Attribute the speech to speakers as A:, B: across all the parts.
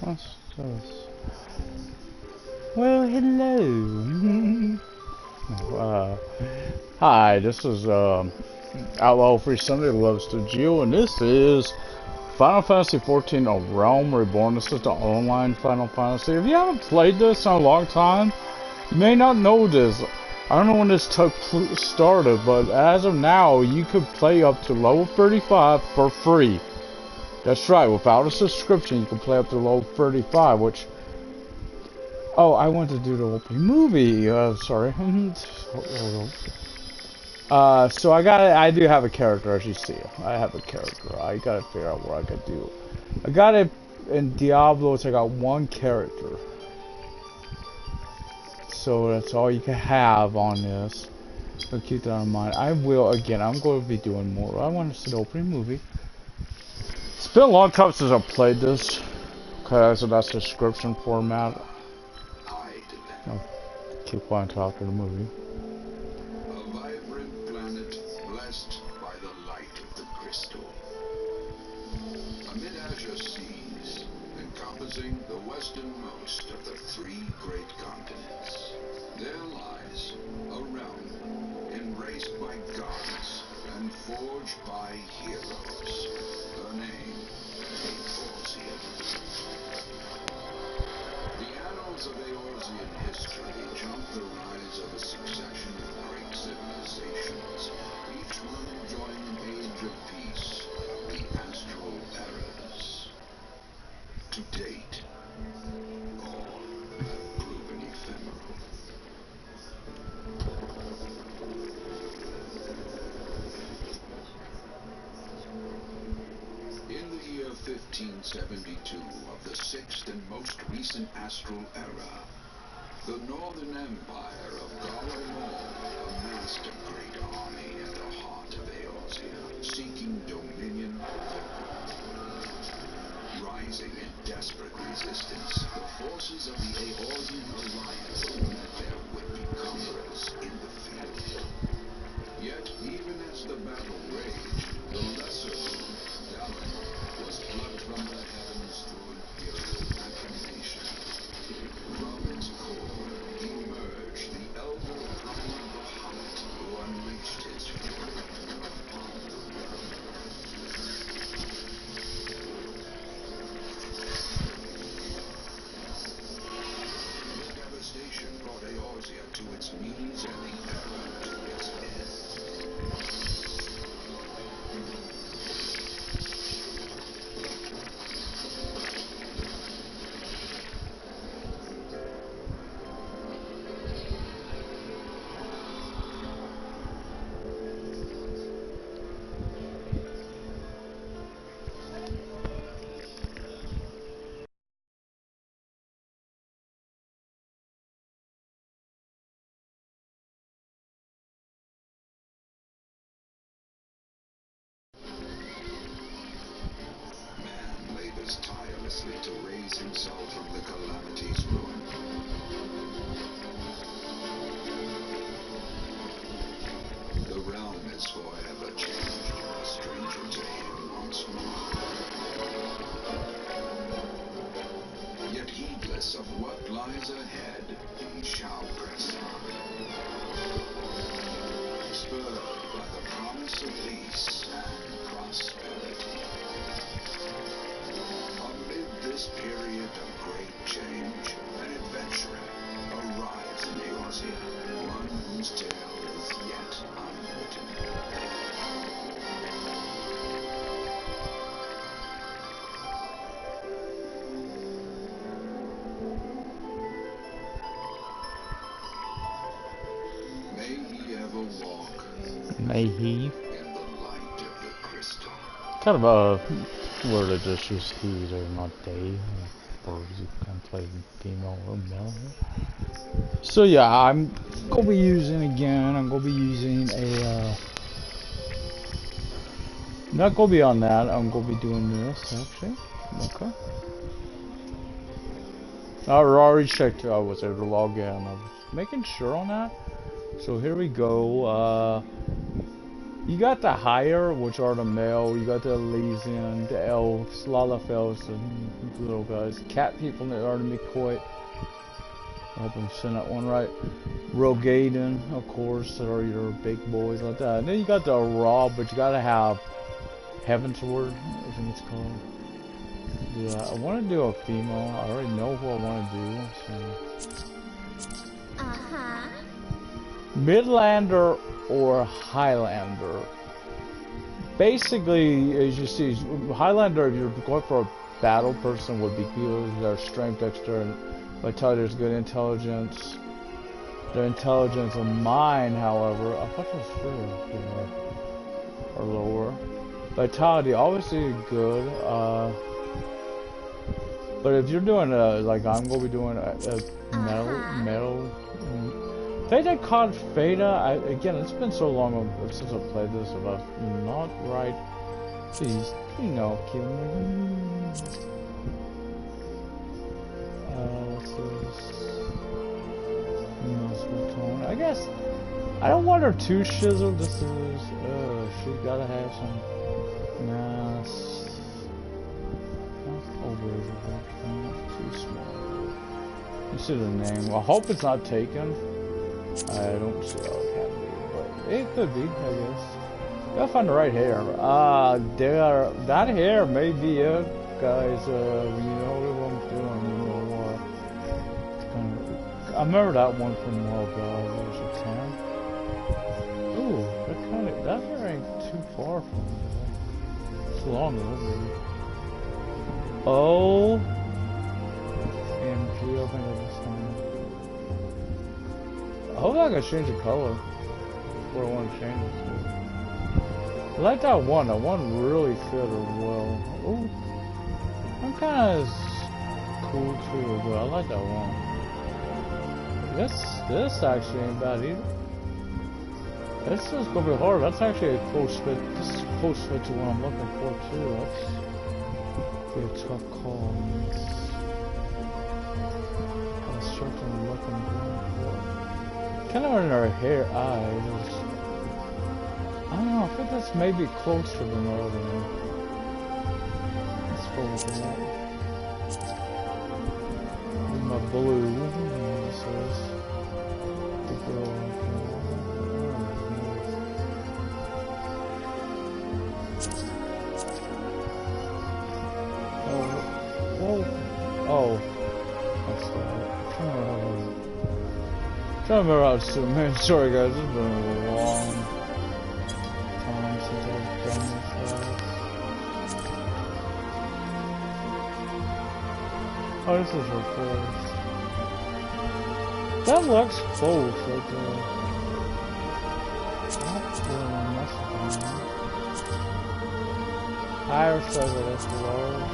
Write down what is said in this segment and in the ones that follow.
A: What's this? Well, hello. Hi, this is Outlaw Free Sunday Loves to Geo, and this is Final Fantasy 14 A Realm Reborn. This is the online Final Fantasy. If you haven't played this in a long time, you may not know this. I don't know when this started, but as of now, you could play up to level 35 for free. That's right, without a subscription, you can play up to level 35, which... Oh, I want to do the opening movie. Sorry. So I do have a character, as you see. I have a character. I gotta figure out what I could do. I got it in Diablos. I got one character. So that's all you can have on this. So keep that in mind. I will, again, I'm going to be doing more. I want to see the opening movie. It's been a long time since I played this. Okay, so that's the description format. I'll keep on top of the movie.
B: A vibrant planet blessed by the light of the crystal. Amid azure seas, encompassing the westernmost of the three great continents, there lies a realm embraced by gods and forged by heroes. Her name, Eorzean. The annals of Eorzean history chart the rise of a succession of great civilizations, each one enjoying an age of peace, the astral eras. To date, all have proven ephemeral. In the year 1572 of the sixth and most recent astral era, the Northern Empire of Garlemald amassed a great army at the heart of Eorzea, seeking dominion over Earth. Rising in desperate resistance, the forces of the Eorzean alliance met their would-be conquerors in the field. Yet, even as the battle raged, the lesser moon, Dallin, was plucked from the heavens through imperial machination. From its core emerged the elder Primal Bahamut, who unleashed his fury upon the realm. His devastation brought Eorzea to its knees and the era to its end. Man labors tirelessly to raise himself from the calamity's ruin. The realm is forever changed, a stranger to him once more. Yet heedless of what lies ahead, he shall press on. Spurred by the promise of peace and prosperity. Amid this period of great change, an adventurer arrives in Eorzea, one whose tale is yet unwritten. May he ever walk
A: May he?
B: in the light of the crystal.
A: Kind of a word that just use he or not they. Birds you can play female or male. So yeah, I'm gonna be using again. I'm gonna be using a. Not gonna be on that. I'm gonna be doing this actually. Okay. I already checked. I was able to log in. I was making sure on that. So here we go. You got the higher, which are the male. You got the Elysian, the elves, Lalafels, and little guys. Cat people that are the McCoy. I hope I'm saying that one right. Rogaden, of course, that are your big boys like that. And then you got the raw, but you gotta have Heaven's Word, I think it's called. Yeah, I want to do a female. I already know who I want to do. So. Midlander or Highlander. Basically, as you see, Highlander, if you're going for a battle person, would be good. Their strength, dexterity, vitality, there's good intelligence. Their intelligence and mine, however, I thought it was free, or lower. Vitality, obviously good. But if you're doing like I'm gonna be doing a metal. Theta called Theta. Again, it's been so long since I played this, but not right. Please, no, kill me. What's this? I guess I don't want her too shizzled. This is she gotta have some. Nah, that's too small. You see the name. Well, I hope it's not taken. I don't see how it can be, but it could be, I guess. Gotta find the right hair. That hair may be it, guys. You know what I'm doing, you know what. I remember that one from a while ago. It was a 10. Ooh, that hair ain't too far from me. It's long, isn't it? Oh, MG, I think I just I hope I can change the color. What I want to change it to. I like that one. That one really fit her well. Ooh, I'm kind of cool too, but I like that one. This actually ain't bad either. This is gonna be hard. That's actually a close fit. This is close fit to what I'm looking for too. That's a tough call. I'm certainly looking good. Kind of in her hair, eyes. I don't know. I think that's maybe closer than the other one. Let's go with that. With my blue. This is the girl. Oh. That's that. I'm trying to remember how to zoom in. Sorry guys, it's been a long time since I've done this. Oh, this is her face. That looks close right there. Higher says that it's large.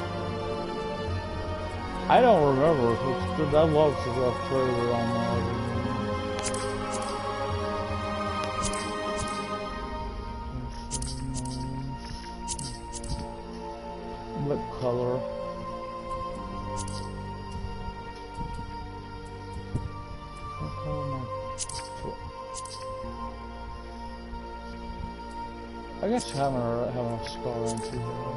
A: I don't remember if it's good. That looks like a further on my lip color. I guess having a scar into her.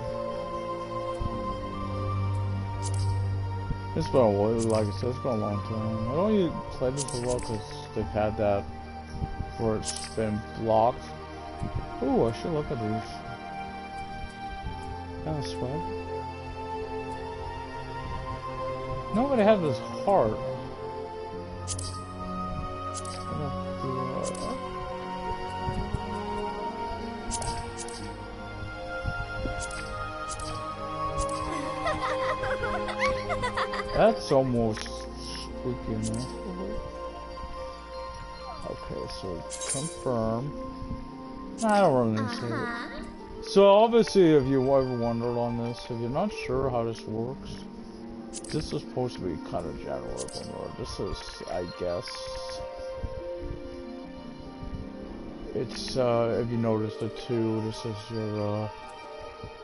A: It's been a while, like I said, it's been a long time. I don't usually play this a lot because they've had that where it's been blocked. Ooh, I should look at these. Have a swag. Nobody has this heart. That's almost squeaky enough. Okay, so confirm. I don't really see it. So obviously, if you ever wondered on this, if you're not sure how this works, this is supposed to be kind of general. This is, I guess, it's if you notice the two. This is your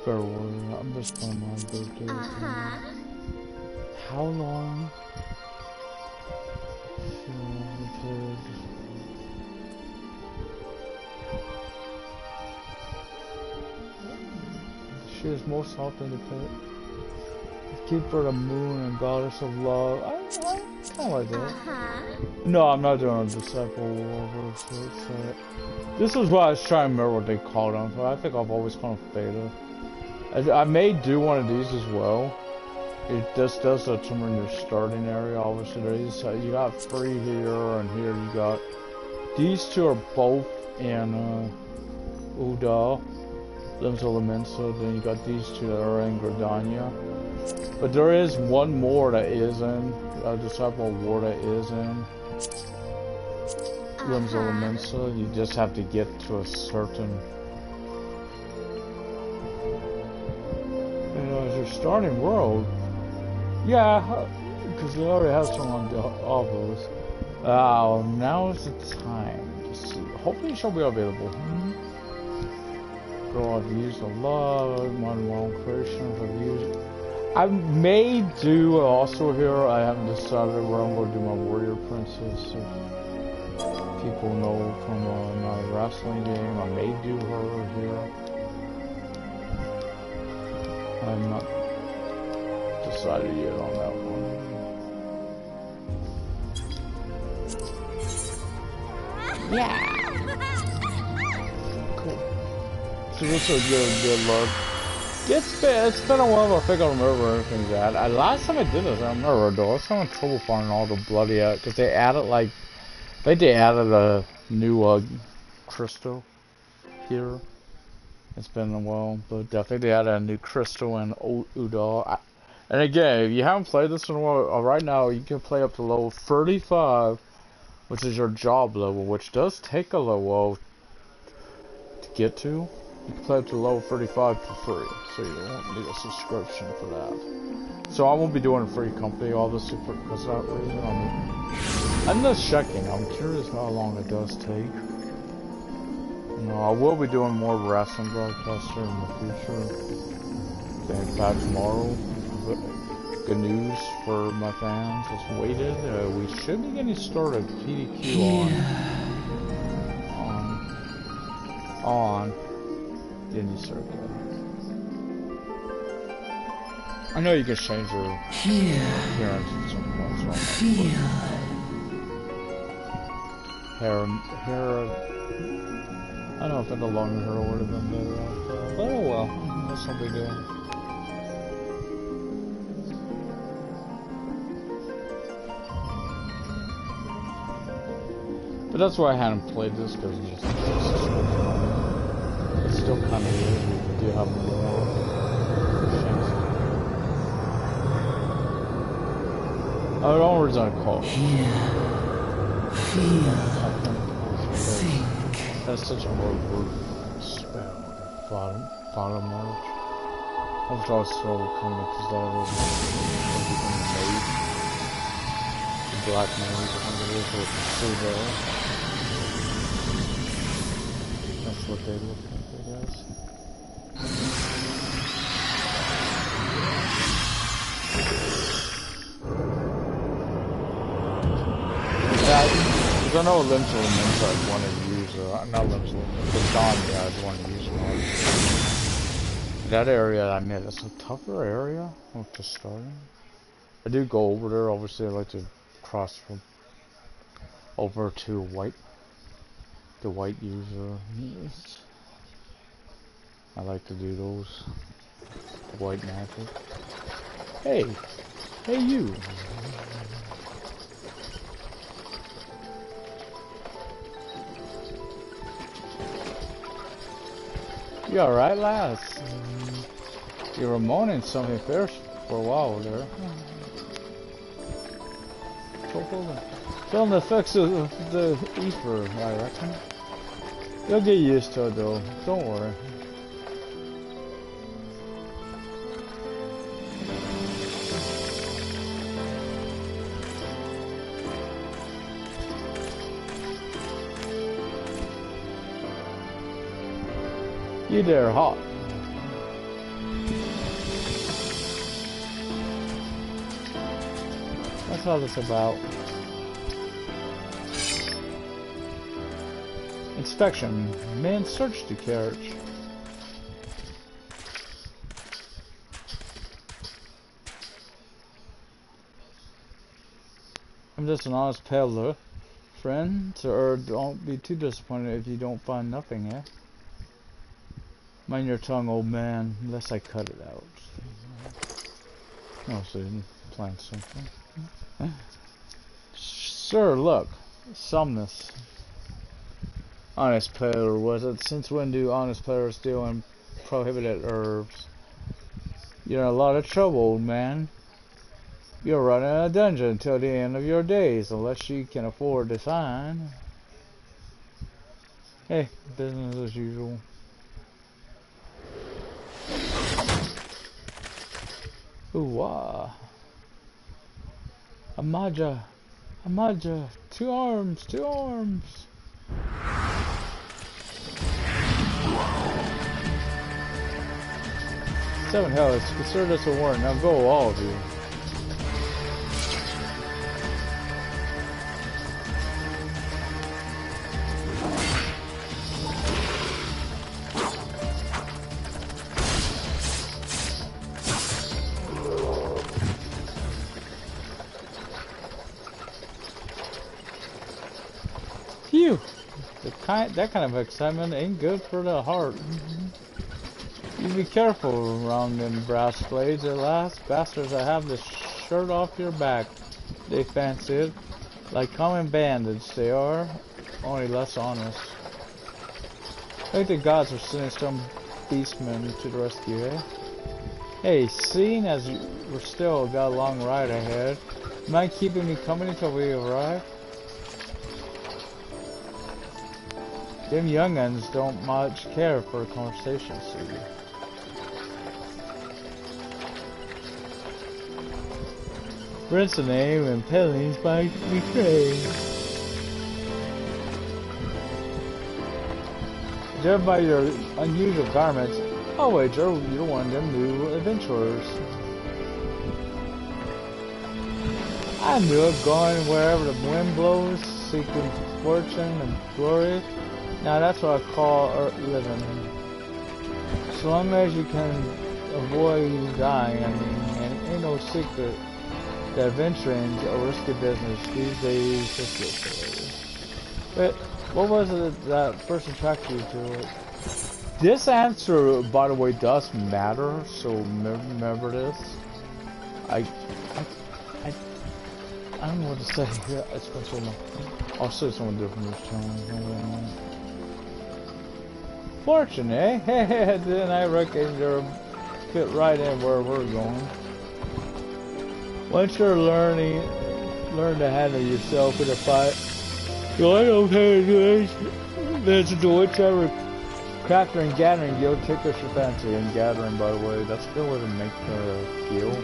A: farewell. I'm just putting my birthday. How long? She is most often depicted. Keeper of the moon and goddess of love. I kind of like that. No, I'm not doing a disciple war. This is what I was trying to remember what they called them. But I think I've always called them Theta. I may do one of these as well. It just does determine your starting area. Obviously, there is you got 3 here, and here you got these 2 are both in Uda, Limbs Elemensa. Then you got these 2 that are in Gridania. But there is one more that is in a Disciple War that is in Limbs Elemensa. You just have to get to a certain. You know, as your starting world. Yeah, because they already have some on the ovos. Now is the time to see. Hopefully, she'll be available. Girl, I've used a lot of my own creations. I've used. I may do also here. I haven't decided where I'm going to do my warrior princess. If people know from my wrestling game, I may do her here. I'm not decided yet on that one. Yeah. Cool. So this is a good look. It's been a while. I think I remember where everything's at. Last time I did this, I remember though. I was having trouble finding all the bloody out because they added like, I think they added a new crystal here. It's been a while, but I think they added a new crystal in Uda. And again, if you haven't played this in a while, right now you can play up to level 35, which is your job level, which does take a little while to get to. You can play up to level 35 for free, so you won't need a subscription for that. So I won't be doing a free company, obviously, because of that reason. I'm just checking. I'm curious how long it does take. You know, I will be doing more wrestling broadcasts here in the future. In fact, tomorrow. Good news for my fans. It's waited. We should be getting started PDQ on the indie circuit. I know you can change your appearance at some point. Hair. I don't know if the longer hair would have been better off. But oh well, that's no big deal. But that's why I hadn't played this, because it's just it's still kind of weird. We do have more chances. Oh, the only reason I call it. That's such a word spell. Bottom march. I was always so coming because that was made. Black noise, I think it is, with the sea there. That's what they look like, I guess. Yeah, because I know Limbs Elements I'd want to use, not Limbs Elements, but Dawn, yeah, I'd want to use more. That area I made, that's a tougher area to start. I do go over there, obviously I like to cross from over to the white user. I like to do those. White magic. Hey you. You alright, lass? You were moaning something fierce for a while there. Feeling the effects of the ether, I reckon. You'll get used to it though, don't worry. You there, hot. That's all it's about. Inspection. Man, search the carriage. I'm just an honest peddler, friend, or don't be too disappointed if you don't find nothing, eh? Mind your tongue, old man, unless I cut it out. No, so you didn't plant something. Sir, look. Somnus. Honest peddler, was it? Since when do honest peddlers deal in prohibited herbs? You're in a lot of trouble, old man. You're running a dungeon till the end of your days, unless you can afford to sign. Hey, business as usual. Ooh, wah. Amaja. Amaja. 2 arms. 2 arms. Seven hells. Consider this a warning. Now go, all of you. Phew! That kind of excitement ain't good for the heart. You be careful around them brass blades. At last, bastards that have the shirt off your back. They fancy it. Like common bandits, they are. Only less honest. I think the gods are sending some beastmen to the rescue, eh? Hey, seeing as we're still got a long ride ahead, mind keeping me company till we arrive? Them young'uns don't much care for a conversation, see. Rinse the name and peddling's by trade. Judged by your unusual garments, I'll wager you're one of them new adventurers. I knew it, going wherever the wind blows, seeking fortune and glory. Now that's what I call living. So long as you can avoid dying, I mean, and it ain't no secret that adventuring's a risky business these days, especially. But what was it that first attracted you to it? This answer, by the way, does matter, so remember this. I don't know what to say. Yeah, especially I'll say something different this time. Fortune, eh? Then I reckon you're fit right in where we're going. Once you're learn to handle yourself in a fight, you'll okay to visit to whichever crafter and gathering guild tickles your fancy. And gathering, by the way, that's a good way to make the guild.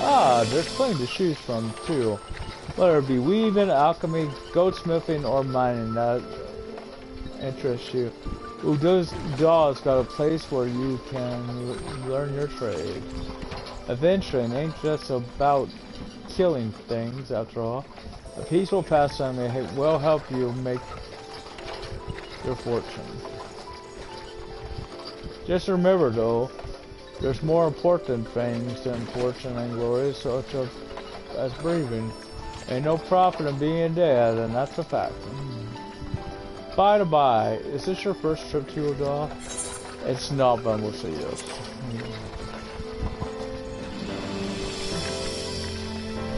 A: Ah, there's plenty to choose from too. Whether it be weaving, alchemy, goldsmithing, or mining that interests you. Udaw's got a place where you can learn your trade. Adventuring ain't just about killing things, after all. A peaceful pastime may well help you make your fortune. Just remember, though, there's more important things than fortune and glory, such as breathing. Ain't no profit in being dead, and that's a fact. By the by, is this your first trip to Udaw? It's not, but we'll say yes.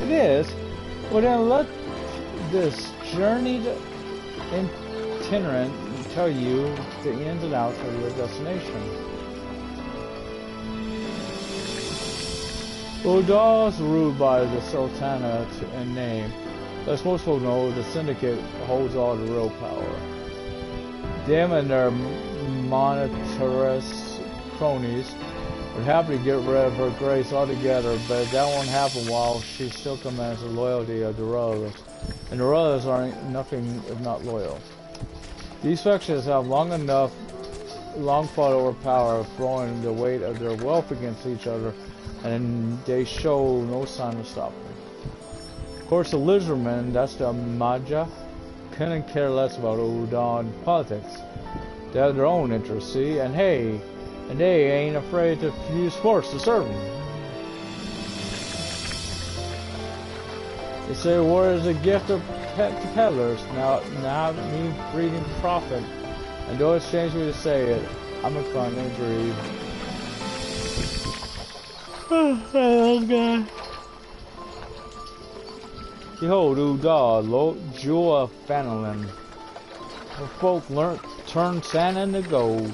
A: It is? Well then let this journeyed itinerant tell you the ins and outs of your destination. Udaw's ruled by the Sultana in name. As most people know, the Syndicate holds all the real power. Them and their monetarist cronies would happily get rid of her grace altogether, but that won't happen while she still commands the loyalty of the royalists. And the royalists are nothing if not loyal. These factions have long fought over power, throwing the weight of their wealth against each other, and they show no sign of stopping. Of course, the lizardmen, that's the Maja, couldn't care less about Udon politics. They have their own interests, see, and they ain't afraid to use force to serve them. They say war is a gift of to peddlers. Now me breeding profit. And though it's strange me to say it, I'm inclined to agree. Okay. Behold, Uda, lo jewel of Fanelin. The folk learnt turn sand into gold.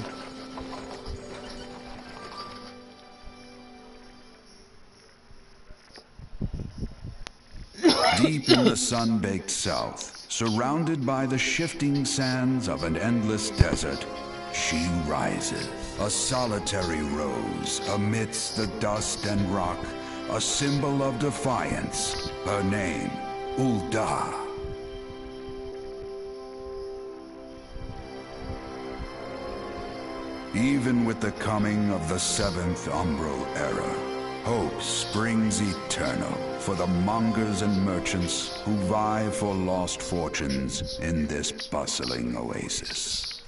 B: Deep in the sun-baked south, surrounded by the shifting sands of an endless desert, she rises, a solitary rose amidst the dust and rock, a symbol of defiance. Her name, Ulda. Even with the coming of the seventh Umbral era, hope springs eternal for the mongers and merchants who vie for lost fortunes in this bustling oasis.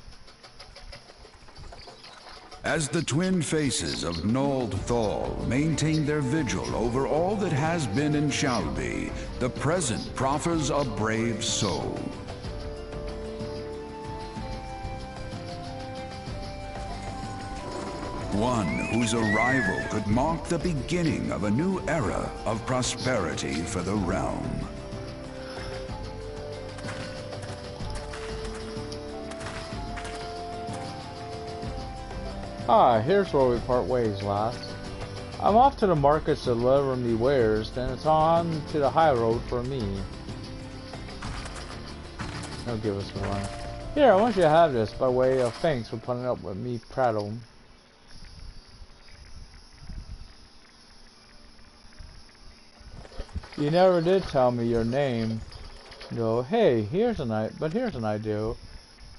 B: As the twin faces of Nold Thal maintain their vigil over all that has been and shall be, the present proffers a brave soul. One whose arrival could mark the beginning of a new era of prosperity for the realm.
A: Ah, here's where we part ways, lass. I'm off to the markets to deliver me wares, then it's on to the high road for me. He'll give us some money. Here, I want you to have this by way of thanks for putting up with me prattle. You never did tell me your name. No, hey, here's an idea.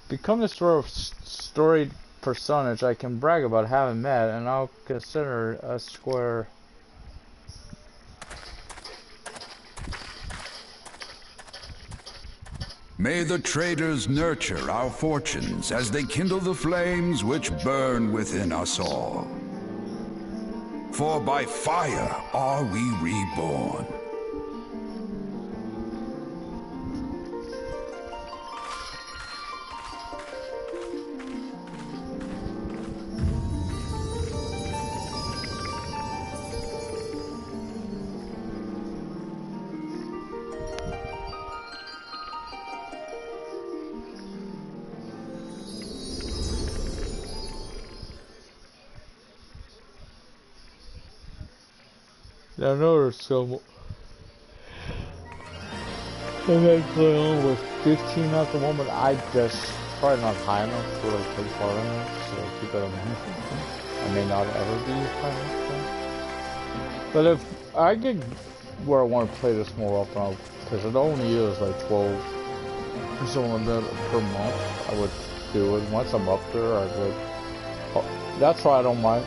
A: Become the sort of storied personage I can brag about having met, and I'll consider a square.
B: May the traders nurture our fortunes as they kindle the flames which burn within us all. For by fire are we reborn.
A: I know there's some. I'm actually on with 15 at the moment. I just probably not high enough to like take part in it, so keep it in mind. I may not ever be high enough. But if I get where I want to play this more often, because it only is like 12 or something like that per month, I would do it. Once I'm up there, I would. Oh, that's why I don't mind.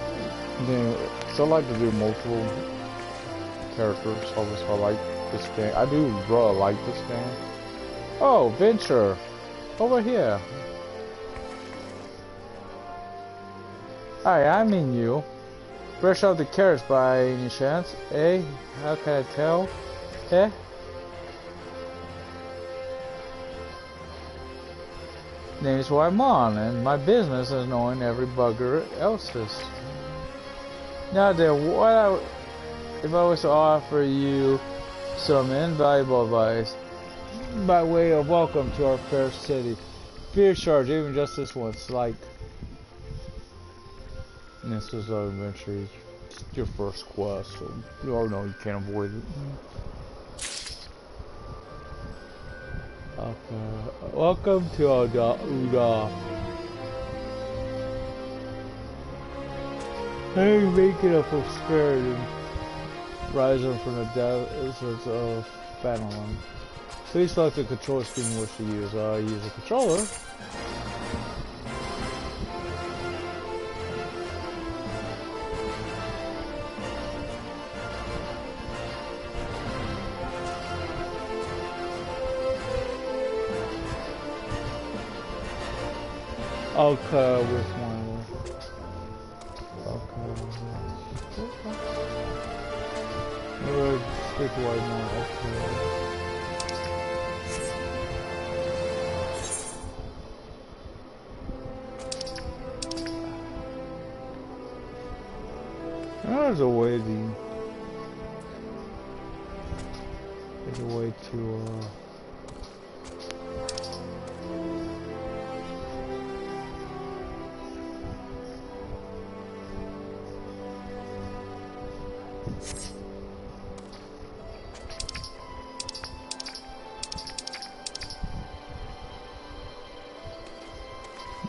A: So I like to do multiple characters, obviously I like this game. I do really like this game. Oh, Venture! Over here. Hi, I mean you. Fresh out the carrots by any chance? Eh? How can I tell? Eh? Name's Wyman, and my business is knowing every bugger else's. Now then, if I was to offer you some invaluable advice by way of welcome to our fair city, fear charge even just this once, like this is our adventure, it's your first quest, so you all know you can't avoid it. Okay, welcome to Uda. Hey, making a prosperity. Rising from the deserts of Fanelin. Please select the controller scheme you wish to use. Use a controller. Okay, with one. Okay. Stick away now. Okay. There's a way to... There's a way to,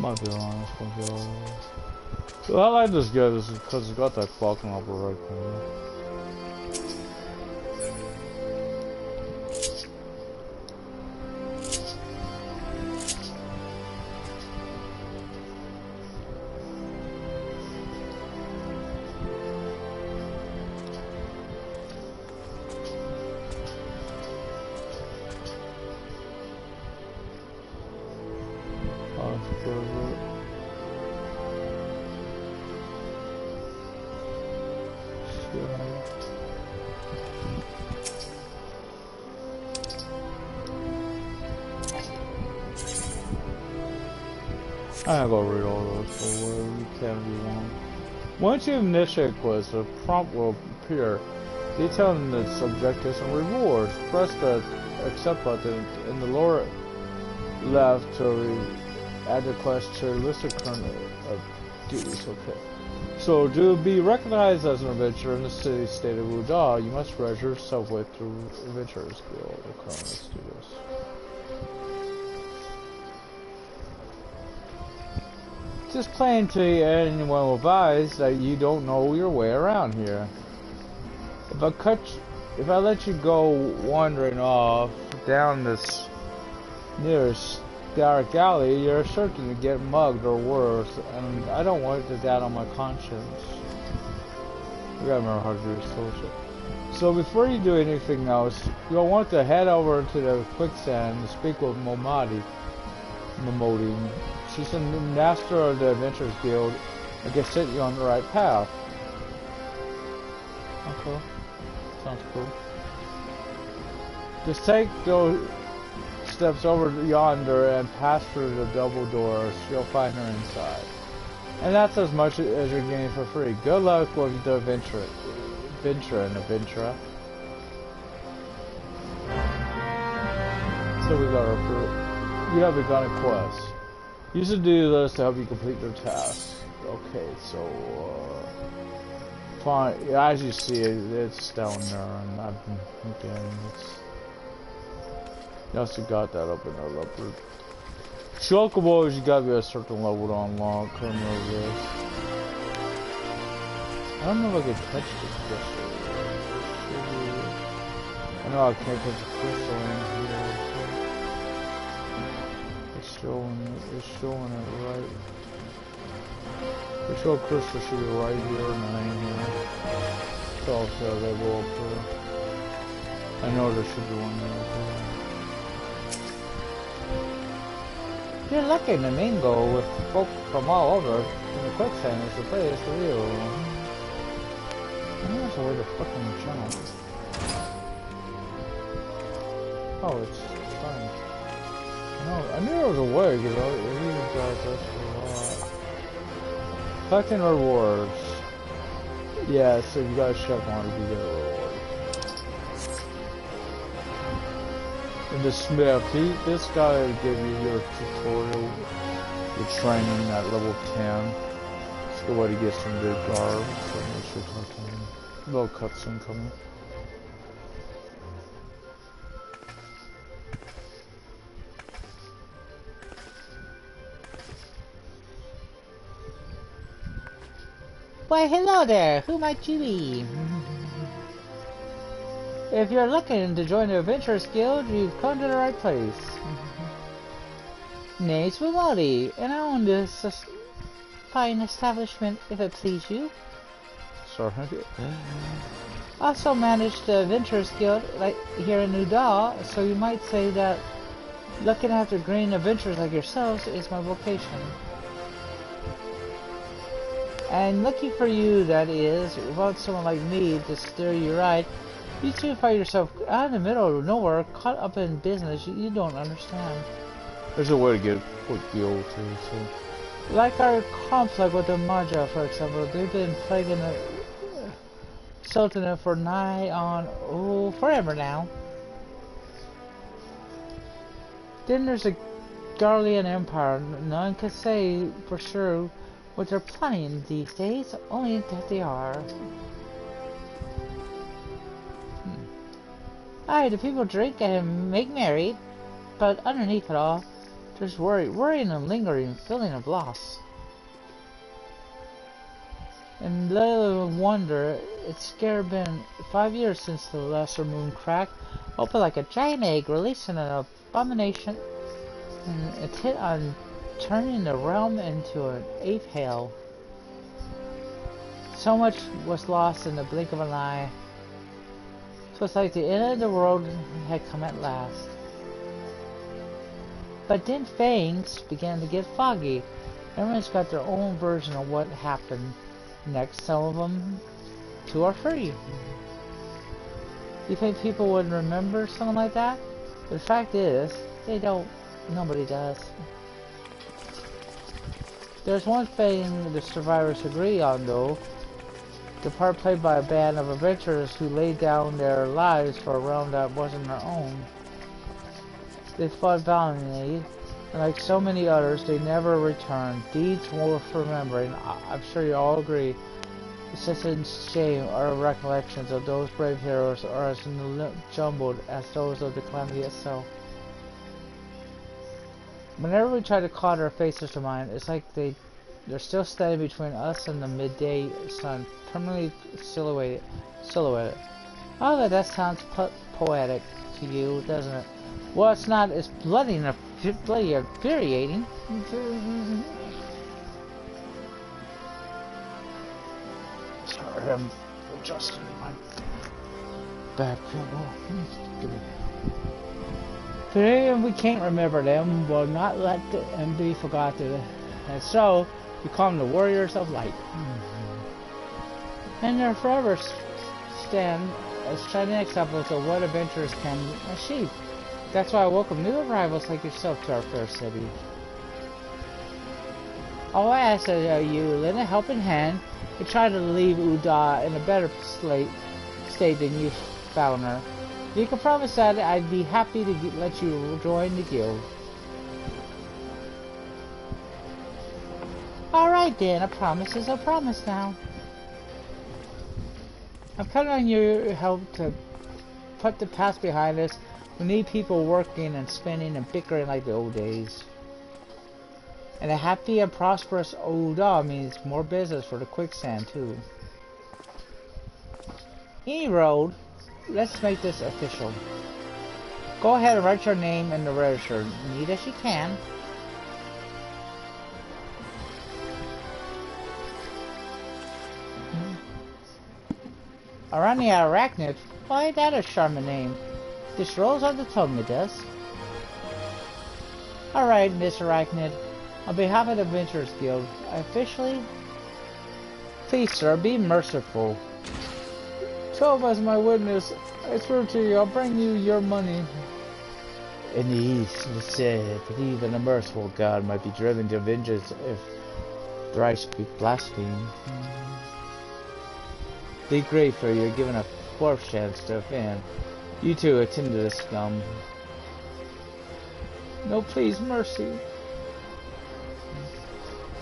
A: might be honest, might be honest. So I like this guy because it's got that clock in the upper right corner. I'm gonna go read all those for whatever you can if you want. Once you initiate quests, a prompt will appear detailing its objectives and rewards. Press the accept button in the lower left to add the quest to your list of current duties. Okay. So to be recognized as an adventurer in the city-state of Wuda, you must register yourself with the Adventurers Guild. Okay, let's do this. Just plain to anyone will advise that you don't know your way around here. If I let you go wandering off down this nearest dark alley, you're certain to get mugged or worse, and I don't want that on my conscience. You gotta remember how to do this bullshit. So before you do anything else, you'll want to head over to the quicksand and speak with Momodi. She's the master of the Adventurers Guild and can set you on the right path. Okay. Sounds cool. Just take those steps over yonder and pass through the double doors. You'll find her inside. And that's as much as you're getting for free. Good luck with the adventure and adventurer. So we got our fruit. You have begun a quest. Use the do list to help you complete your tasks. Okay, so fine. As you see, it's down there, and I've been looking. You also got that up in the leopard. Chocobos, you gotta be a certain level to unlock. Couldn't remember this. I don't know if I can touch the crystal. I know I can't touch the crystal in here. It's showing it right. The show crystal should be right here and I ain't here. So also they go up there. I know there should be one there. You're lucky in the main goal with folk from all over. And the quicksand is the place for you. I know there's a way to fucking jump. Oh, it's fine. No, I knew there was a way, because these guys that's a lot. Collecting rewards. Yeah, so you gotta check one if you get a reward. And the Smith, this guy will give you your tutorial, your training at level 10. It's a good way to get some good garb. So make sure to talk to him. Little cutscene coming.
C: Why, hello there. Who might you be? If you're looking to join the Adventurers Guild, you've come to the right place. Name's Momodi, and I own this fine establishment, if it please you.
A: Sorry.
C: Also manage the Adventurers Guild right here in Uda, so you might say that looking after green adventurers like yourselves is my vocation. And lucky for you, that is, without someone like me to steer you right, you two find yourself out in the middle of nowhere, caught up in business you don't understand.
A: There's a way to get quick deal too, so.
C: Like our conflict with the Maja, for example, they've been plaguing Sultanate for nigh on, oh, forever now. Then there's a Garlean Empire. None can say for sure what they're planning these days, only that they are. Aye, the people drink and make merry, but underneath it all, there's worrying and lingering feeling of loss. And little wonder, it's scarce been 5 years since the lesser moon cracked open like a giant egg, releasing an abomination and intent on turning the realm into an ape hell. So much was lost in the blink of an eye. So it's like the end of the world had come at last. But then things began to get foggy. Everyone's got their own version of what happened next. Some of them too are free. You think people would remember something like that? But the fact is, they don't. Nobody does. There's one thing the survivors agree on, though. The part played by a band of adventurers who laid down their lives for a realm that wasn't their own. They fought valiantly, and like so many others, they never returned. Deeds worth remembering. I'm sure you all agree. It's such a shame our recollections of those brave heroes are as jumbled as those of the calamity itself. Whenever we try to call their faces to mind, it's like they're still standing between us and the midday sun, permanently silhouetted. Oh, that sounds poetic to you, doesn't it? Well, it's not. It's bloody infuriating. Sorry, I'm adjusting my back pillow. Today, we can't remember them. Will not let them be forgotten. And so, we call them the warriors of light. And they'll forever stand as shining examples of what adventurers can achieve. That's why I welcome new arrivals like yourself to our fair city. All I ask of you, lend a helping hand and try to leave Uda in a better state than you found her. You can promise that I'd be happy to let you join the guild. Alright then, a promise is a promise now. I'm counting on your help to put the past behind us. We need people working and spending and bickering like the old days. And a happy and prosperous Oda means more business for the quicksand too. Any road, let's make this official. Go ahead and write your name in the register, neat as you can. Arania Arachnid? Why, that a charming name. This rolls on the tongue, it does. Alright, Miss Arachnid. On behalf of the Adventurers Guild, I officially... Please, sir, be merciful. 12 as my witness. I swear to you, I'll bring you your money. In the East, it is said that even a merciful God might be driven to vengeance if thrice be blasphemed. Be grateful you're given a fourth chance to offend. You too attend to this scum. No, please, mercy.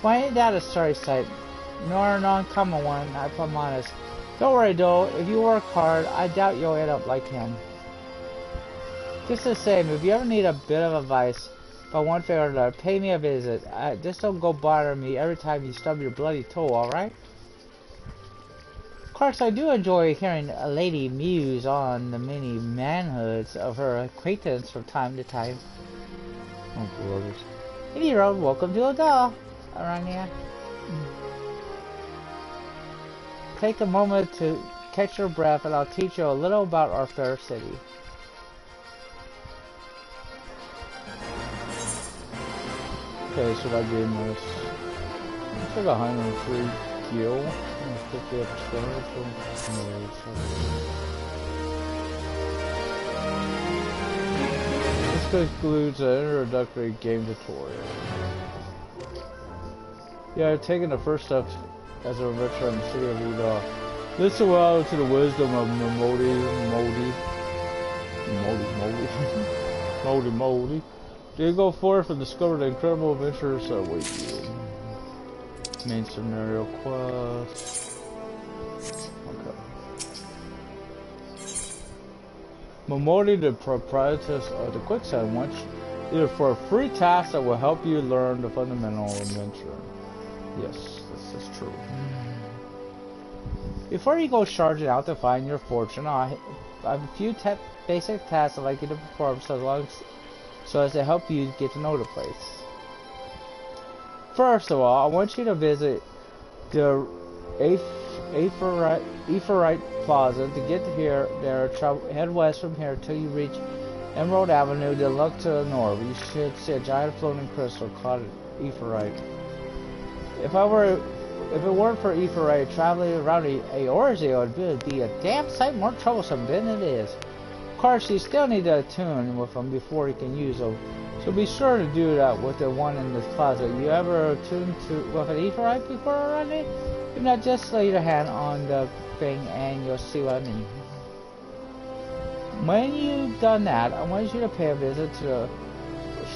C: Why ain't that a sorry sight? Nor an uncommon one, if I'm honest. Don't worry though, if you work hard, I doubt you'll end up like him. Just the same, if you ever need a bit of advice about one thing or another, pay me a visit. Just don't go bother me every time you stub your bloody toe, alright? Of course, I do enjoy hearing a lady muse on the many manhoods of her acquaintance from time to time. Oh, brothers. Any road, welcome to Oda, Arania. Take a moment to catch your breath and I'll teach you a little about our fair city. Okay, should I be in this? It's like 103 gil. 50 up 12. This concludes an introductory game tutorial. Yeah, I've taken the first steps as a adventurer in the city of Uda. Listen well to the wisdom of Moldy. They go forth and discover the incredible adventures that await you. Main scenario quest. Okay. Momodi, the proprietor of the quicksand, wants you for a free task that will help you learn the fundamental adventure. Yes, this is true. Before you go charging out to find your fortune, I have a few basic tasks I'd like you to perform so as to help you get to know the place. First of all, I want you to visit the Aephorite Plaza. To get here, head west from here till you reach Emerald Avenue, then look to the north. You should see a giant floating crystal called Aephorite. If it weren't for Aephorite traveling around Eorzea, it would be a damn sight more troublesome than it is. Of course, you still need to attune with them before you can use them, so be sure to do that with the one in this plaza. You ever attuned with an Aephorite before already? If not, just lay your hand on the thing and you'll see what I mean. When you've done that, I want you to pay a visit to the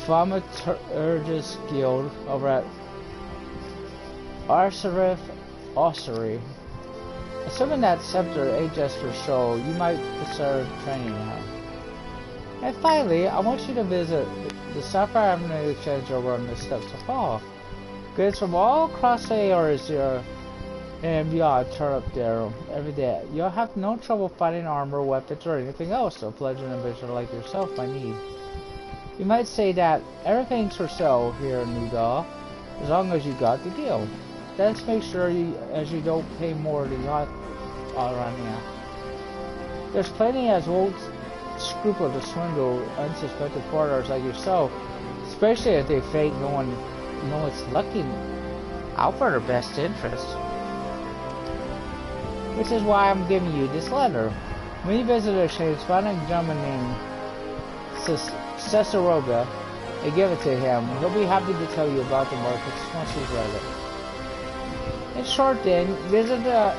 C: Thaumaturgus Guild over at Ossuary. Assuming that scepter ain't just for show, you might consider training now. And finally, I want you to visit the Sapphire Avenue Exchange over on the steps of Fall. Goods from all across the area and beyond turn up there every day. You'll have no trouble finding armor, weapons, or anything else a pleasant individual like yourself might need. You might say that everything's for sale here in Newgall, as long as you got the guild. Let's make sure you don't pay more than yacht all around here. There's plenty as won't scruple to swindle unsuspected foreigners like yourself, especially if they fake no one's looking out for their best interest. Which is why I'm giving you this letter. When you visit a exchange, find a gentleman named Cesaroga and give it to him. He'll be happy to tell you about the markets once he's read it. In short then, visit the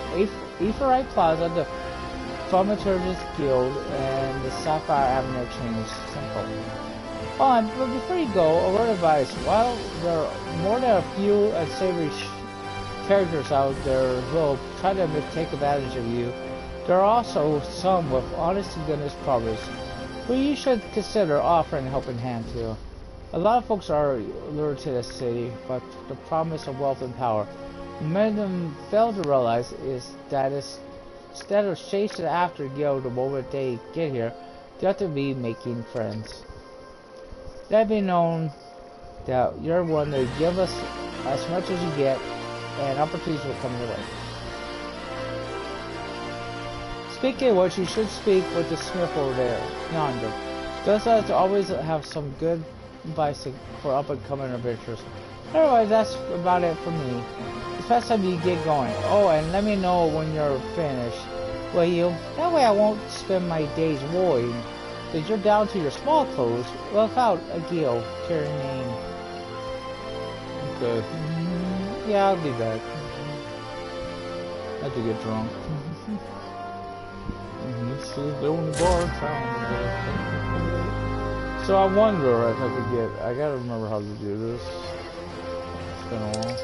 C: Aephorite Plaza, the Thaumaturgus Guild, and the Sapphire Avenue Exchange. Simple. Oh, but before you go, a word of advice. While there are more than a few unsavory characters out there who will try to take advantage of you, there are also some with honest to goodness promise who you should consider offering a helping hand to. A lot of folks are lured to this city by the promise of wealth and power. Many of them fail to realize is that instead of chasing after Guild the moment they get here, they have to be making friends. Let it be known that you're one to give us as much as you get, and opportunities will come your way. Speaking of which, you should speak with the smith over there, yonder. Those guys always have some good advice for up-and-coming adventurers. Otherwise, that's about it for me. It's best time you get going. Oh, and let me know when you're finished, will you? That way I won't spend my days worrying. Since you're down to your small clothes without a guild to your name.
A: Okay.
C: Yeah, I'll be back.
A: I have to get drunk. This is the only bar in town. So I wonder if I could get. I gotta remember how to do this. It's been a while.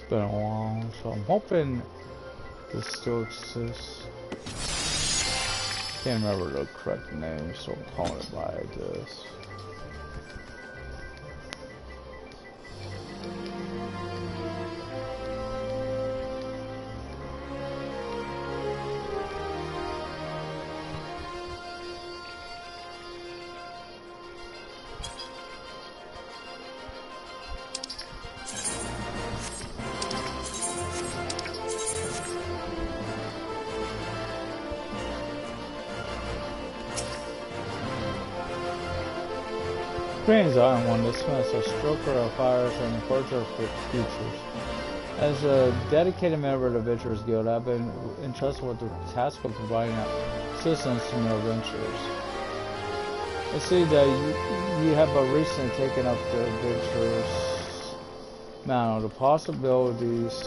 A: Been a while, so I'm hoping this still exists. Can't remember the correct name, so I'm calling it by this. Green's Iron One dismissed a stroker of fires and forger for futures.
C: As a dedicated member of the Adventurers Guild, I've been entrusted with the task of providing assistance to new adventurers. I see that you have recently taken up the adventurers mantle. The possibilities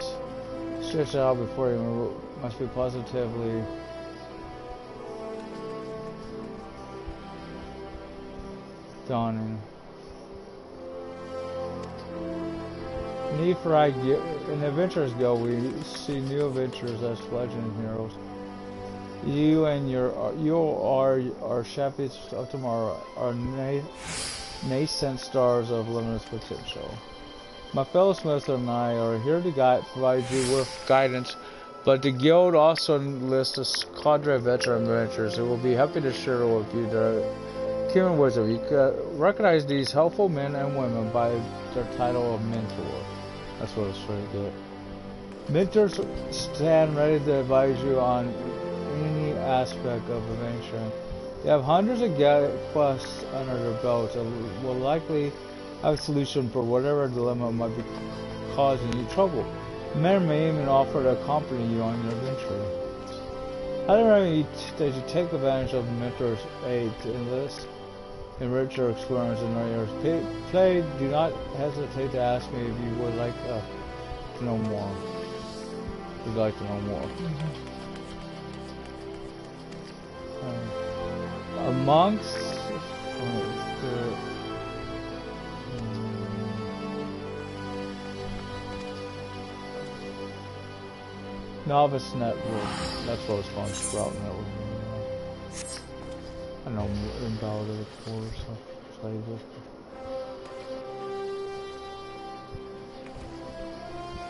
C: stretched out before you must be positively dawning. In the Adventurers Guild, we see new adventurers as fledgling heroes. You are our champions of tomorrow, our nascent stars of limitless potential. My fellow smiths and I are here to provide you with guidance, but the guild also lists a cadre of veteran adventurers who will be happy to share with you their human wisdom. You can recognize these helpful men and women by their title of mentor. That's what it's trying to get. Mentors stand ready to advise you on any aspect of adventuring. They have hundreds of quests under their belts and will likely have a solution for whatever dilemma might be causing you trouble. Men may even offer to accompany you on your adventure. I recommend that you take advantage of the mentor's aid to enrich your experience in areas. Play, do not hesitate to ask me if you would like to know more. Would like to know more. Amongst the Novice Network, that's what it's called, Sprout Network. I know about it before, so play this.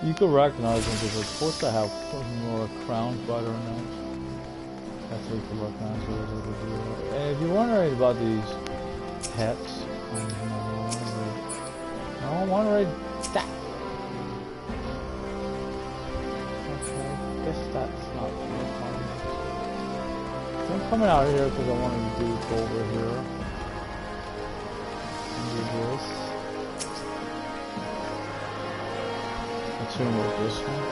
C: You can recognize them because they're supposed to have more crowns by their names. That's how you can recognize those. And if you're wondering about these pets, I don't want to read that. Okay, guess that's not really fun. I'm coming out here because I wanted to go over here and do this. Let's zoom with this one.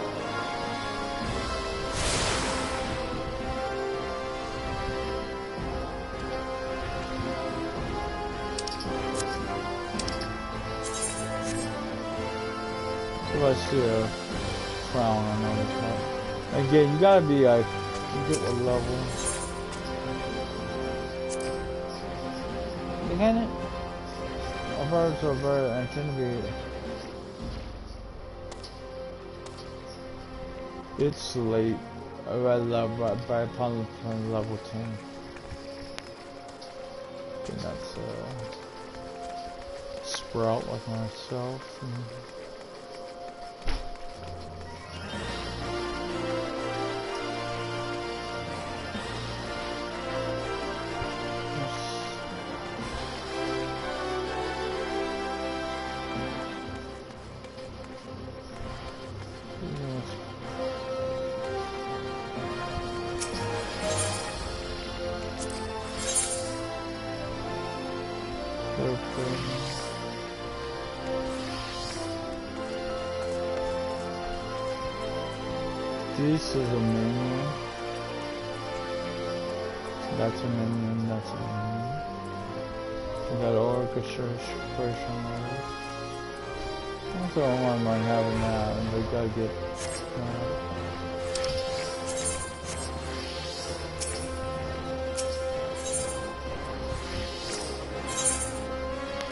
C: So if I see a crown, I know it's not. Again, you gotta be like, you get what level. Again, birds are very, I tend to be, it's late, by upon level 10. I think that's Sprout like myself. This is a minion. That's a minion. That's a minion. We got orchestration mode. That's all I might have now, and we gotta get.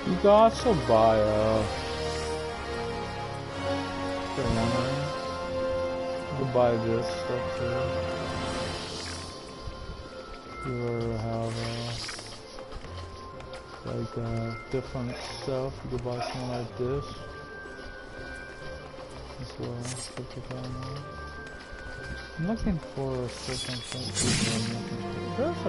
C: You can also buy buy this stuff too. You have like different stuff. You can buy something like this as well. I'm looking for a certain thing. There's a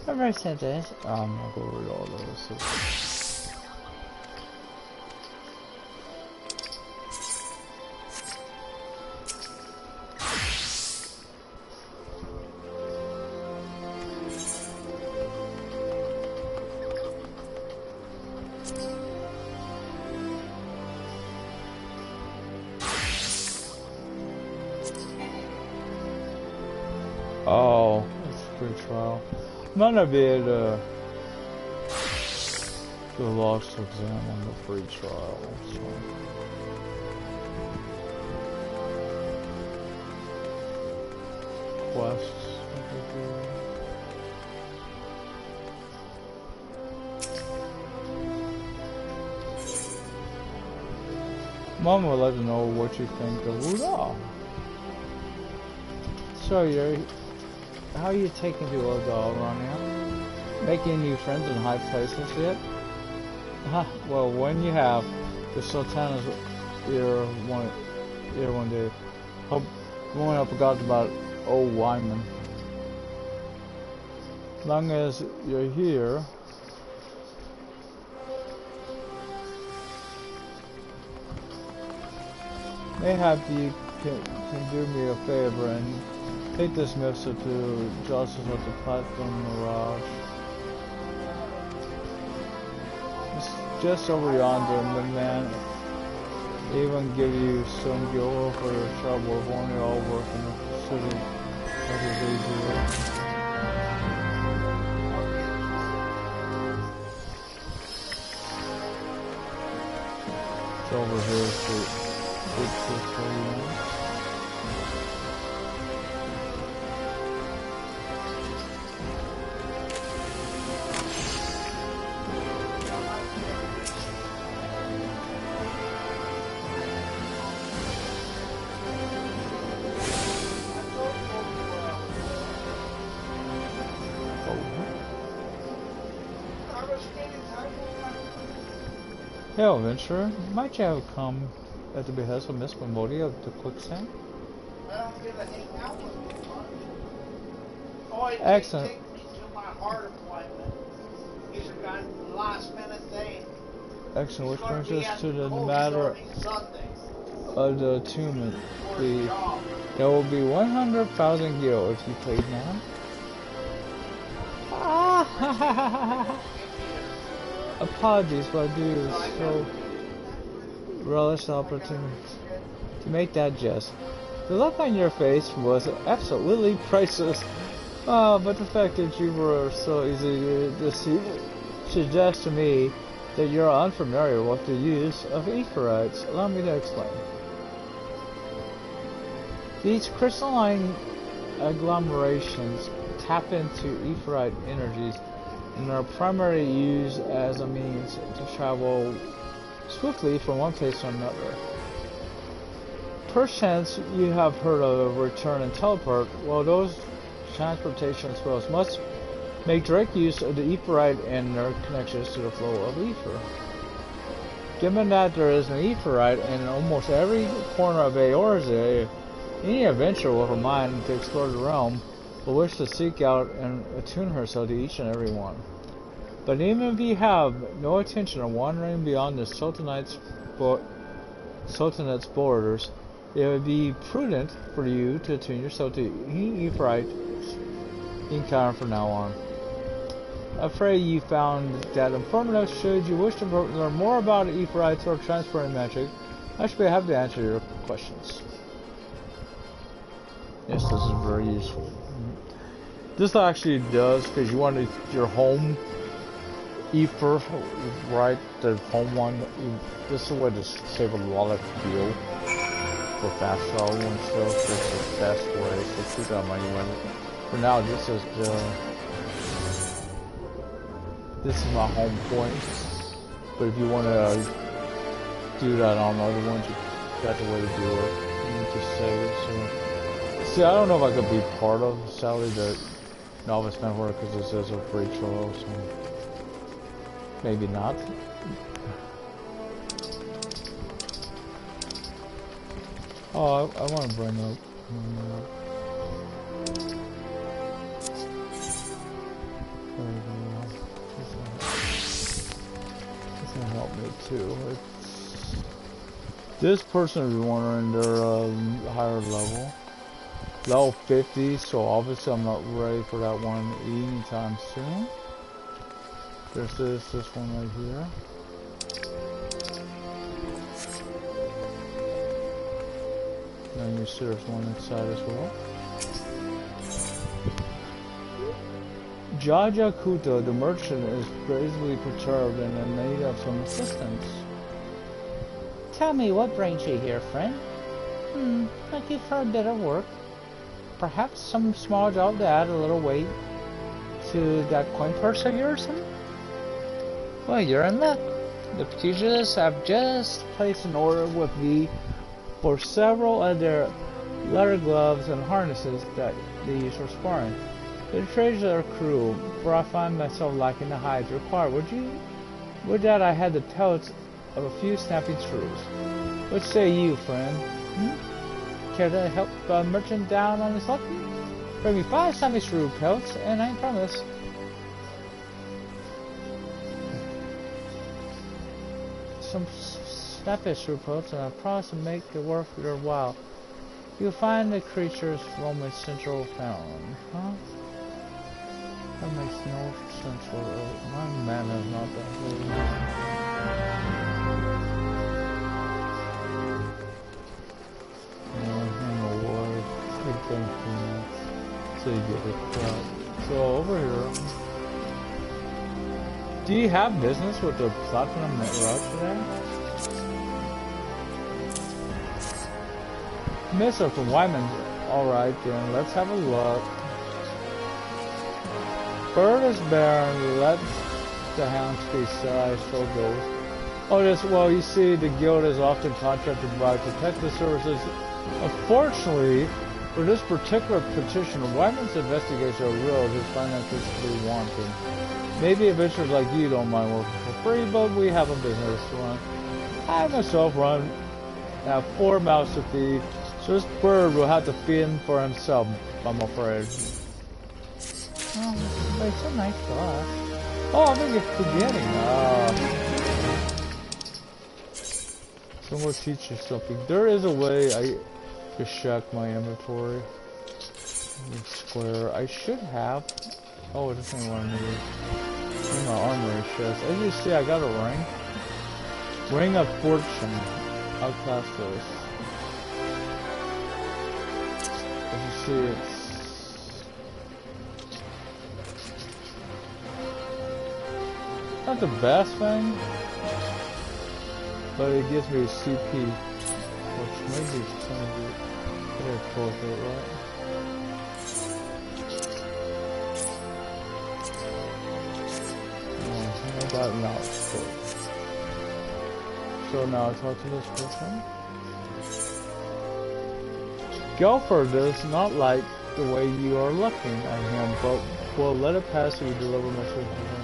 C: Ever since this, I'll go read all those. Oh, it's free trial. Might not be able to do a lost exam on the free trial. So. Quests. Mom would like to know what you think of Udall. So how are you taking to Udall, Romeo? Making new friends in high places yet? Well, when you have the Sultana's ear one day, hope I forgot about old Wyman. As long as you're here. Mayhap you can do me a favor and take this message to Justice at the Platform Mirage. It's just over yonder, man. Even give you some guilt for your trouble if only all work in the city like it's easier. It's over here, so it's just for you. Hell, Venture, might you have come at the behest of Miss Momodia of the Quicksand?
D: I don't give a hang out with you. Oh, it
C: Excellent.
D: takes me to my heart appointment. He's a kind of last minute thing.
C: Excellent, which
D: He's gonna
C: brings
D: be
C: us
D: at
C: to the
D: Cold
C: matter
D: Stone Sunday
C: of the attunement.
D: for a job.
C: There will be 100,000 gil if you pay now. Ah, apologies, but I do so relish the opportunity to make that jest. The look on your face was absolutely priceless. But the fact that you were so easy to deceive suggests to me that you're unfamiliar with the use of etherites. Allow me to explain. These crystalline agglomerations tap into etherite energies and are primarily used as a means to travel swiftly from one place to another. Perchance you have heard of return and teleport. Well, those transportation spells must make direct use of the etherite and their connections to the flow of ether. Given that there is an etherite in almost every corner of Eorzea, any adventurer with a mind to explore the realm will wish to seek out and attune herself to each and every one. But even if you have no intention of wandering beyond the Sultanate's borders, it would be prudent for you to attune yourself to any etherite encounter from now on. I pray you found that informative. Should you wish to learn more about etherites or transferring magic, I should be happy to answer your questions. Yes, this is very useful. This actually does, because you want your home ether, right? The home one. This is a way to save a lot of fuel for fast travel and stuff. This is the best way. So keep that in mind. For now, this is my home point. But if you want to do that on other ones, that's the way to do it. You need to save it. So. See, I don't know if I could be part of Sally the novice network because this is a free trial, so maybe not. Oh, I want to bring up.
A: can help me too. This person is wondering they're higher level. Level 50, so obviously I'm not ready for that one anytime soon. There's this one right here. And you see there's one inside as well. Jaja Kuta, the merchant, is gravely perturbed and in need of some assistance.
C: Tell me what brings you here, friend? Looking for a bit of work. Perhaps some small job to add a little weight to that coin purse of yours? Well, you're in luck. The pugilists have just placed an order with me for several of their leather gloves and harnesses that they use for sparring. The trades are cruel, for I find myself lacking the hides required. Would that I had the pelts of a few snapping shrews. What say you, friend? Care to help a merchant down on his luck? Bring me 5 snapping shrew pelts, and I promise. Some snapping shrew pelts, and I promise to make it worth your while. You'll find the creatures from a central fountain, huh? That makes no sense for my mana is not that good. So you get it. So over here, do you have business with the Platinum Rush today? Mr. from Wyman. Alright then, let's have a look. Bird is barren, let the hounds be size, so goes. Oh, this, well, you see, the guild is often contracted to provide protective services. Unfortunately, for this particular petition, Wyman's investigators are real, his finances to be wanted. Maybe adventurers like you don't mind working for free, but we have a business to run. I myself have 4 mouths to feed, so this bird will have to feed him for himself, I'm afraid. Oh, it's a nice glass. Oh, I think you're forgetting. So I'm going to teach you something. There is a way I could check my inventory. Square. I should have. Oh, this ain't what I need. In my armory chest. As you see, I got a ring. Ring of Fortune. I'll class this. As you see, it's not the best thing, but it gives me a CP, which maybe it's going to be worth it, right? Oh, I got an outfit. So now I talk to this person. Gelfer does not like the way you are looking at him, but will let it pass if you deliver message to him.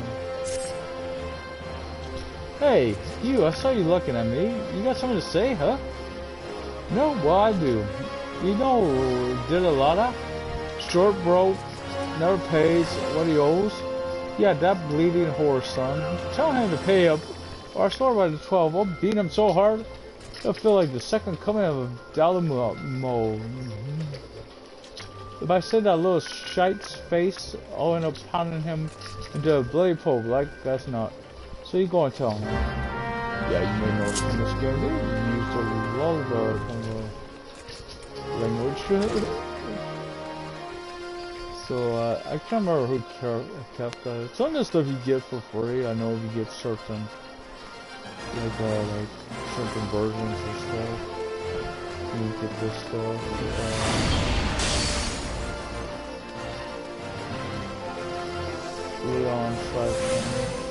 C: Hey, you, I saw you looking at me. You got something to say, huh? No, well, I do. You know, did a lot of short broke, never pays what he owes. Yeah, that bleeding horse, son. Tell him to pay up, or I swear by the 12, I'll beat him so hard, it'll feel like the second coming of a Dalamo. If I say that little shite's face, I'll end up pounding him into a bloody pulp, like that's not. So you go and tell him. Yeah, you may know from this game. You used a lullaby kind of language. So I can't remember who kept that. Some of the stuff you get for free. I know you get certain like certain versions of stuff. You get this stuff. Leon 5.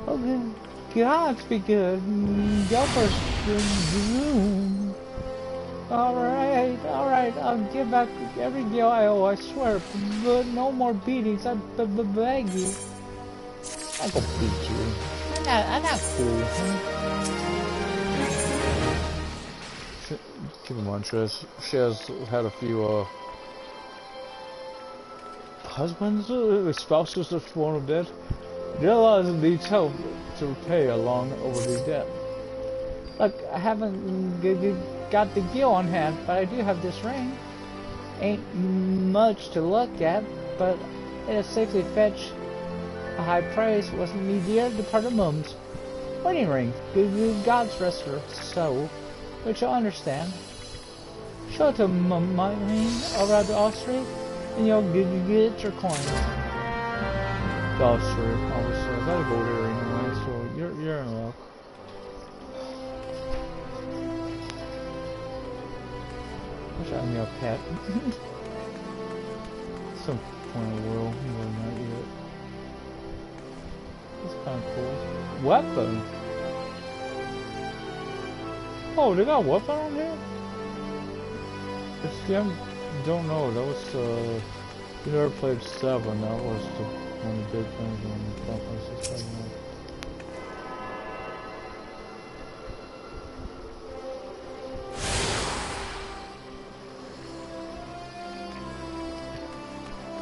C: Okay, gods be good. Gelfer's Alright, I'll give back every deal I owe, I swear. But no more beatings, I beg you. I'm gonna beat you. I'm not cool.
A: Keep in mind, she has had a few, husbands, spouses that sworn of death. Realize needs help to repay a long overdue debt.
C: Look, I haven't got the gear on hand, but I do have this ring. Ain't much to look at, but it has safely fetched a high price was me dear departed mum's wedding ring. God's rest her soul, which you'll understand. Show it to my ring over at the Austria, and you'll get your coins.
A: The Austria, obviously, I gotta go there anyway, so you're in luck.
C: Wish I had me a pet.
A: Some point I will, but not yet. That's kind of cool. Weapon? Oh, they got a weapon on here? I don't know, that was, you never played 7, that was one of the big things on the Final Fantasy 7.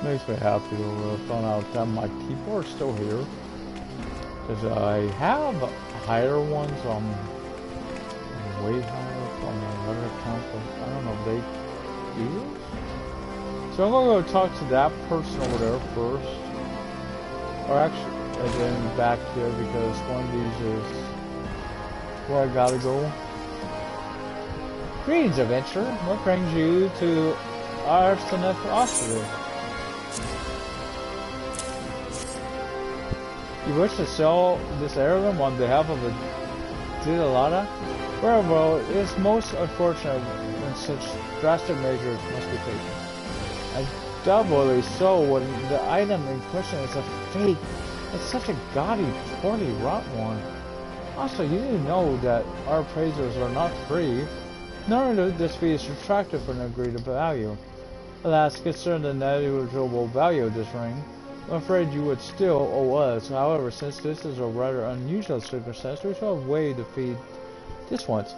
A: Makes me happy to find out that my keyboard's still here. Because I have higher ones, way higher on my other account, but I don't know if they do this. So I'm gonna go talk to that person over there first. Or actually, and then back here because one of these is where I gotta go.
C: Greetings, adventurer. What brings you to Arsenal, Austria?
A: You wish to sell this heirloom on behalf of a Theta? Well, it's most unfortunate when such drastic measures must be taken. And doubly so when the item in question is a fake. It's such a gaudy, poorly wrought one. Also, you need to know that our appraisers are not free, nor do this fee is subtracted from the agreed value. Alas, concerning the negligible value of this ring, I'm afraid you would still owe us. However, since this is a rather unusual circumstance, we shall waive the fee this once.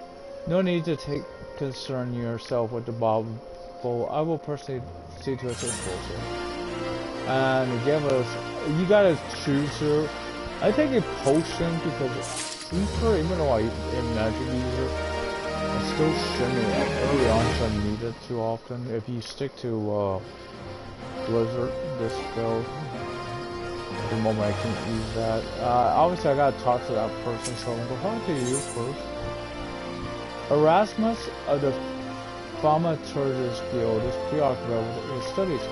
A: No need to take concern yourself with the bauble. I will personally see to its disposal. And he gave us, you gotta choose her. I take a potion because ether, even though I'm a magic user, I still shouldn't early on shouldn't need it too often. If you stick to Blizzard, this spell, at the moment I can't use that. Obviously I gotta talk to that person, so I'm gonna talk to you first. Erasmus of the Thaumaturgus Guild is preoccupied with his studies,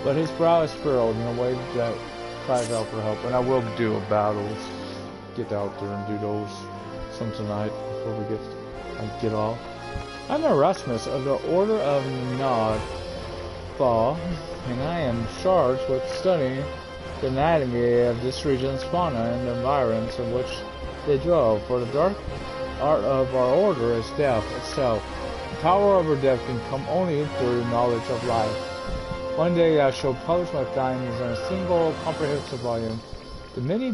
A: but his brow is furrowed in a way that cries out for help. And I will do a battle, get out there and do those some tonight before we get off. I'm Erasmus of the Order of Nod-Fa, and I am charged with studying the anatomy of this region's fauna and the environs in which they dwell. For the dark art of our order is death itself. The power over death can come only through knowledge of life. One day I shall publish my findings in a single comprehensive volume, The Many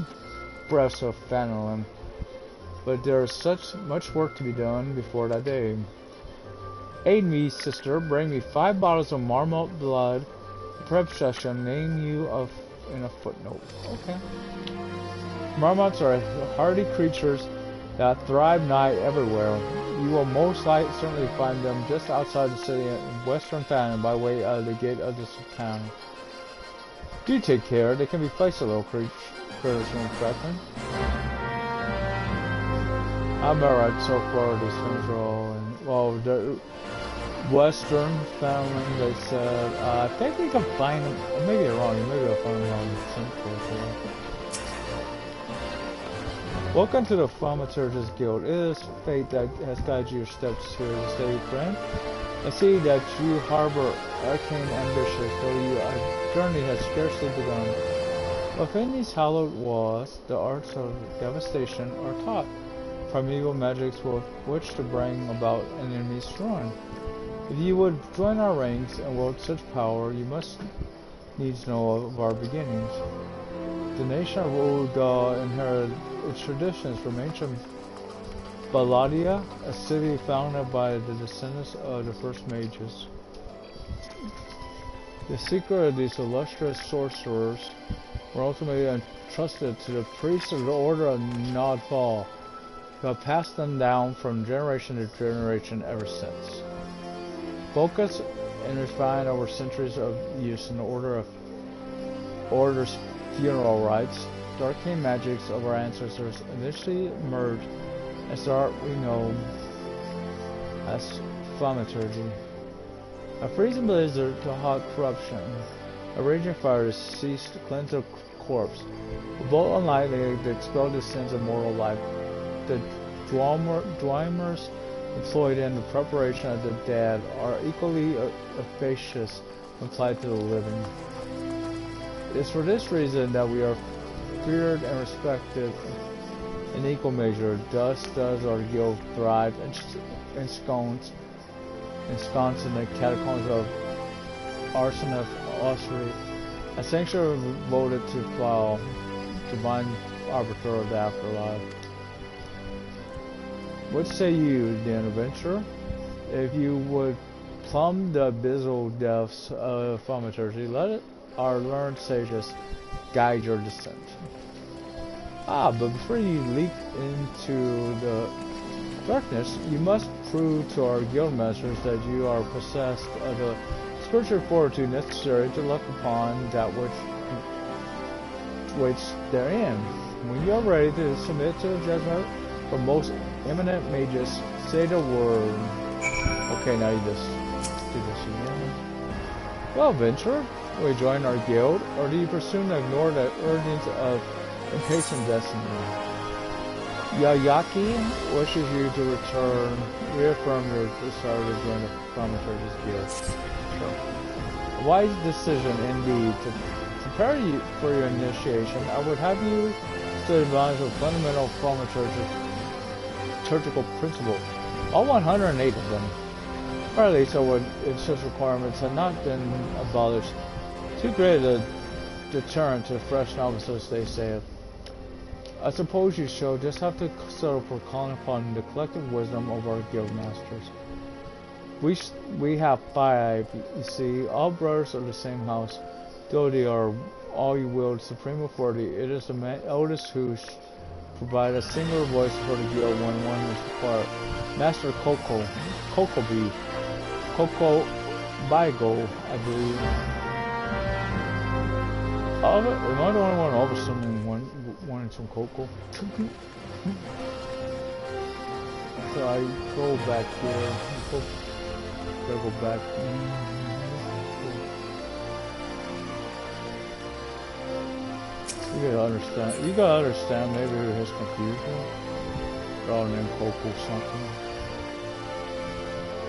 A: Breaths of Phantom, but there is such much work to be done before that day. Aid me, sister, bring me 5 bottles of marmot blood. Perhaps I shall name you in a footnote. Okay. Marmots are hardy creatures that thrive nigh everywhere. You will most certainly find them just outside the city in western Phantom by way of the gate of this town. Do take care, they can be feisty little critters when threatened. I'm alright so far, these things are all in, well, the western Phantom, they said, I think we can find them, maybe they're wrong, maybe I'll find them on Central. Welcome to the Thaumaturgus Guild. It is fate that has guided your steps here this day, friend. I see that you harbor arcane ambitions, though your journey has scarcely begun. Within these hallowed walls, the arts of devastation are taught.
C: primeval magics with which to bring about an enemy's ruin. If you would join our ranks and wield such power, you must needs know of our beginnings. The nation of Uda inherited its traditions from ancient Baladia, a city founded by the descendants of the first mages. The secret of these illustrious sorcerers were ultimately entrusted to the priests of the Order of Nodfall, who have passed them down from generation to generation ever since. Focused and refined over centuries of use in the Order's funeral rites, the arcane magics of our ancestors initially emerged as the art we know as thaumaturgy. A freezing blizzard to hot corruption, a raging fire to cease to cleanse a corpse, a bolt on lightning to expel the sins of mortal life. The Dweimers employed in the preparation of the dead are equally efficacious when applied to the living. It is for this reason that we are feared and respected in equal measure. Thus does our guild thrive ensconced in the catacombs of Arsenic Ossuary, a sanctuary devoted to Plow, divine arbiter of the afterlife. What say you, then, adventurer? If you would plumb the abyssal depths of thaumaturgy, let our learned sages guide your descent. But before you leap into the darkness, you must prove to our guild masters that you are possessed of the spiritual fortitude necessary to look upon that which waits therein. When you are ready to submit to the judgment from most eminent mages, say the word. Okay, now you just do this again. Well, adventurer, will you join our guild, or do you pursue and ignore the urgings of impatient destiny? Yayaki wishes you to reaffirm your desire to join the Thaumaturgy's guild. Sure. A wise decision indeed. To prepare you for your initiation, I would have you study volumes of fundamental thaumaturgical principles, all 108 of them. Or at least so if such requirements had not been abolished. Too great a deterrent to fresh novices, they say. I suppose you shall just have to settle for calling upon the collective wisdom of our guild masters. We have 5, you see, all brothers of the same house, though they are all you wield supreme authority. It is the eldest who provide a singular voice for the guild when one is required. Master Coco Bigo, I believe. Am I the only one all of a sudden wanting some cocoa? So I go back here. Gotta go back. You gotta understand maybe his confusion. They're all named Coco something.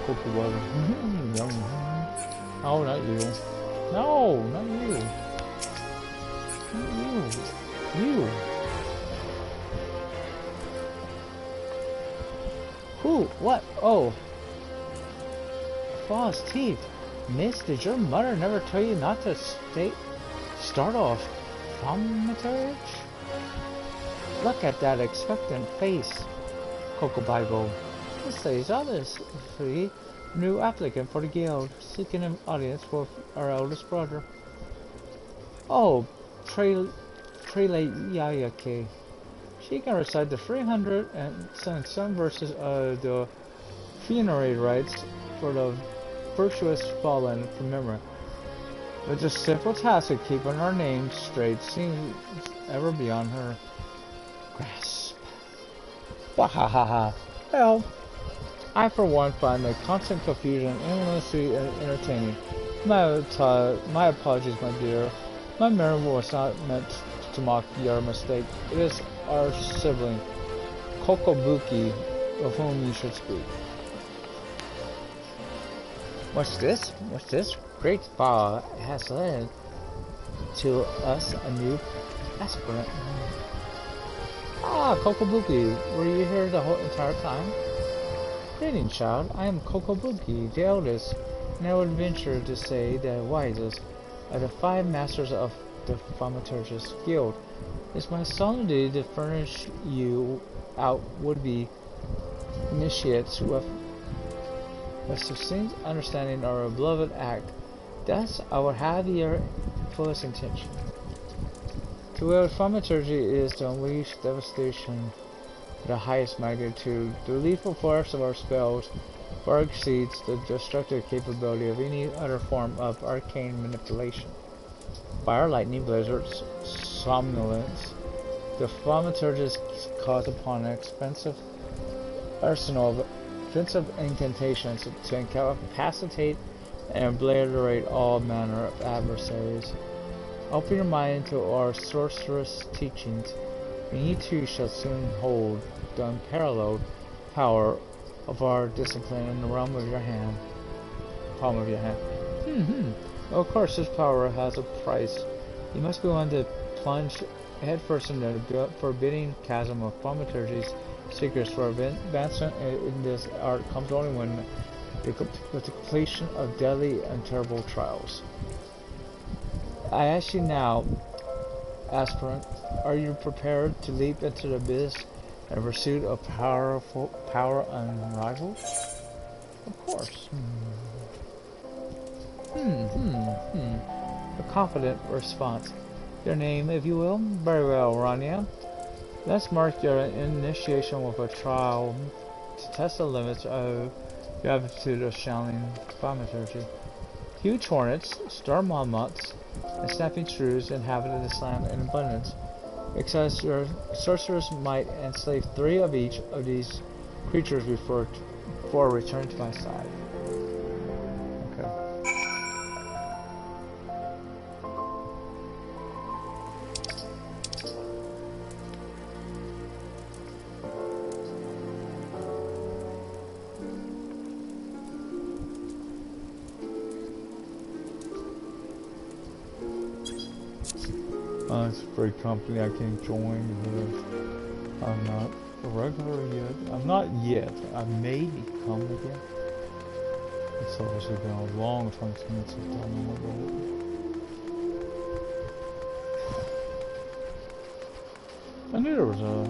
C: Coco butter. No, not you. No, not you. You. Who? What? Oh. False teeth. Miss, did your mother never tell you not to start off thaumaturgy? Look at that expectant face. Coco Bible. This says others. Free new applicant for the guild, seeking an audience for our eldest brother. Oh, Trele Yayake. She can recite the 377 verses of the funerary rites for the virtuous fallen from memory. But the simple task of keeping our names straight seems ever beyond her grasp. Wahahaha. Well, I for one find the constant confusion endlessly entertaining. My apologies, my dear. My memory was not meant to mock your mistake. It is our sibling, Kokobuki, of whom you should speak. What's this? Great fall has led to us a new aspirant. Ah, Kokobuki, were you here the whole entire time? Greetings, child. I am Kokobuki, the eldest, and I would venture to say the wisest of the 5 masters of the Thaumaturgist Guild. It's my solemn duty to furnish you out would-be initiates with a succinct understanding of our beloved act. Thus, I would have your fullest attention. To wield thaumaturgy is to unleash devastation of the highest magnitude. The lethal force of our spells far exceeds the destructive capability of any other form of arcane manipulation. Fire, lightning, blizzards, somnolence, the thaumaturgist calls upon an expensive arsenal of offensive incantations to incapacitate and obliterate all manner of adversaries. Open your mind to our sorceress teachings, and you too shall soon hold the unparalleled power of our discipline in the realm of your hand. Palm of your hand. Well, of course, this power has a price. You must be willing to plunge headfirst into the forbidding chasm of thaumaturgy's secrets. For advancement in this art comes only with the completion of deadly and terrible trials. I ask you now, aspirant, are you prepared to leap into the abyss in pursuit of power unrivaled? Of course. A confident response. Your name, if you will? Very well, Rania. Let's mark your initiation with a trial to test the limits of your aptitude of channeling thaumaturgy. Huge hornets, star marmots, and snapping shrews inhabited this land in abundance. Except your sorceress might enslave 3 of each of these creatures before returning to my side. Okay. It's a free company I can join, but I'm not a regular yet. I'm not yet. I may become again. It's obviously been a long time since I've done all that. I knew there was a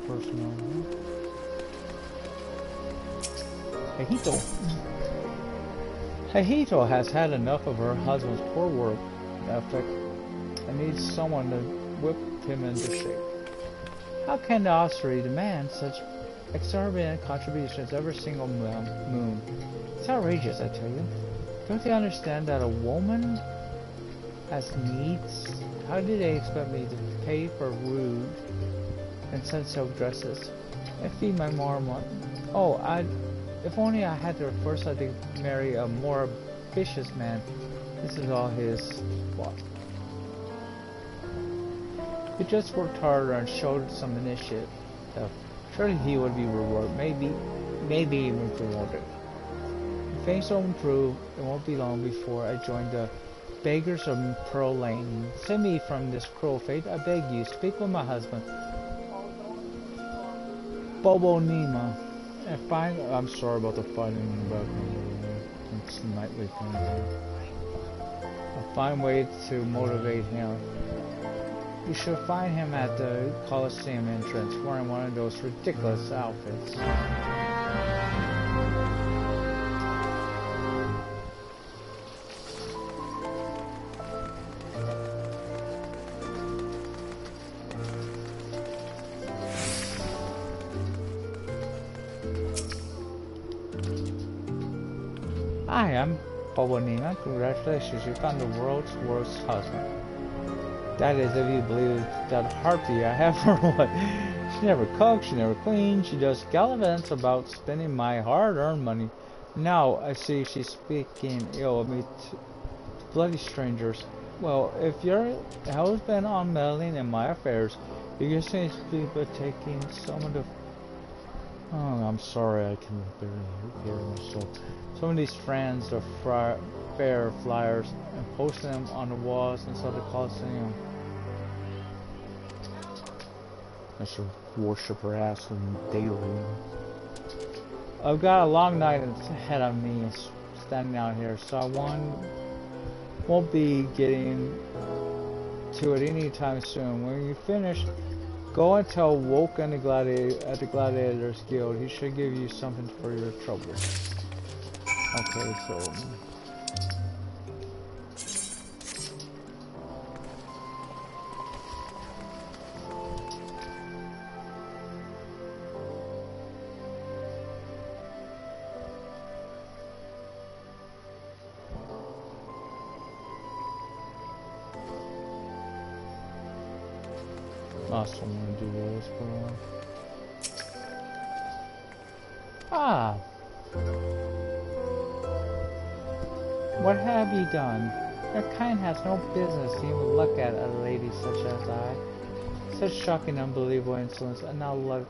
C: person on there. Hahito has had enough of her husband's poor work ethic and needs someone to whip him into shape. How can the ossuary demand such exorbitant contributions every single moon? It's outrageous, I tell you. Don't they understand that a woman has needs? How do they expect me to pay for rude and silk dresses and feed my marmot? Oh, if only I had the foresight to marry a more ambitious man. This is all his fault. He just worked harder and showed some initiative. Surely he would be rewarded, maybe even promoted. If things don't improve, it won't be long before I join the beggars of Pearl Lane. Save me from this cruel fate, I beg you. Speak with my husband, Bobo Nima, and find. I'm sorry about the fighting in the background. It's a nightly thing. A fine way to motivate him. You should find him at the Coliseum entrance, wearing one of those ridiculous outfits. Hi, I'm Bobo Nina. Congratulations, you found the world's worst husband. That is, if you believe that harpy I have for what. She never cooks, she never cleans, she just gallivants about spending my hard-earned money. Now I see she's speaking ill of me to bloody strangers. Well, if your husband on meddling in my affairs, you can seem to be but taking some of the... Oh, I'm sorry, I can barely hear myself. Some of these friends are fair flyers and posting them on the walls inside the Coliseum. I should worship her ass daily. I've got a long night ahead of me standing out here, so I won't be getting to it anytime soon. When you finish, go and tell Woken the Gladiators Guild. He should give you something for your trouble. Okay, so I still want to do this, but ah, what have you done? Your kind has no business to even look at a lady such as I. Such shocking, unbelievable insolence, and now look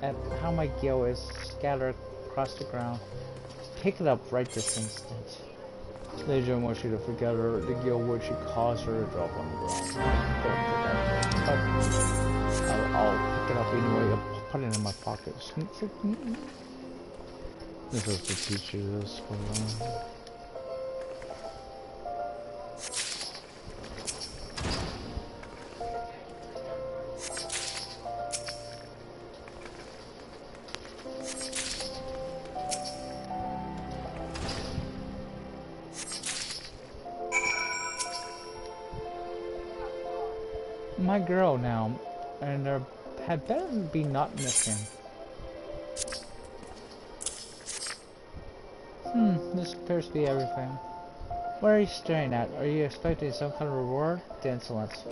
C: at how my guild is scattered across the ground. Pick it up right this instant. Ladies and want you to forget her, the guild would she cause her to drop on the ground. I'll pick it up anyway, I'll put it in my pocket. This is to teach you this. My girl now, and there had better be not missing. This appears to be everything. What are you staring at? Are you expecting some kind of reward? The insolence.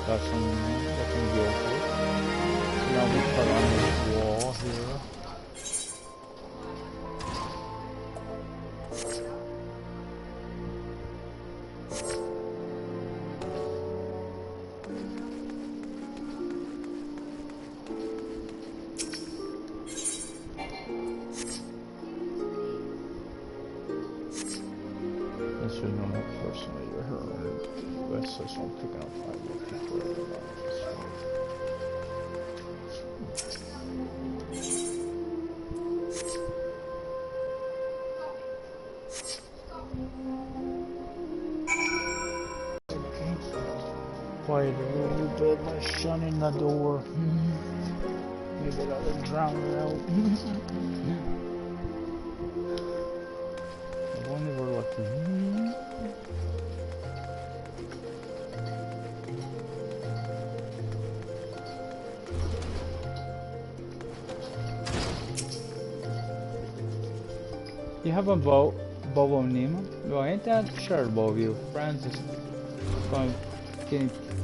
C: Got some guilty. Now we put on this wall here. Quiet a little bit by shutting the door. Maybe that'll drown it out. If only we're lucky. You have a boat, Bobo Nemo? Well, ain't that charitable of you? Friends is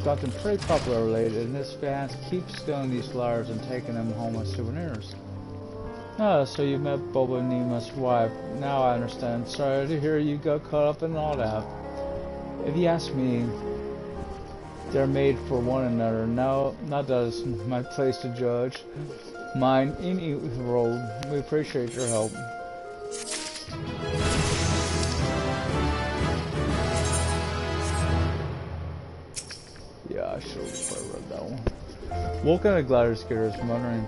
C: gotten pretty popular lately, and this fans keep stealing these flowers and taking them home as souvenirs. Ah, so you met Bobo Nemo's wife. Now I understand. Sorry to hear you got caught up in all that. If you ask me, they're made for one another. Now, not that it's my place to judge. Mine, any road. We appreciate your help. Yeah, I should have read that one. Woken the Gladiators muttering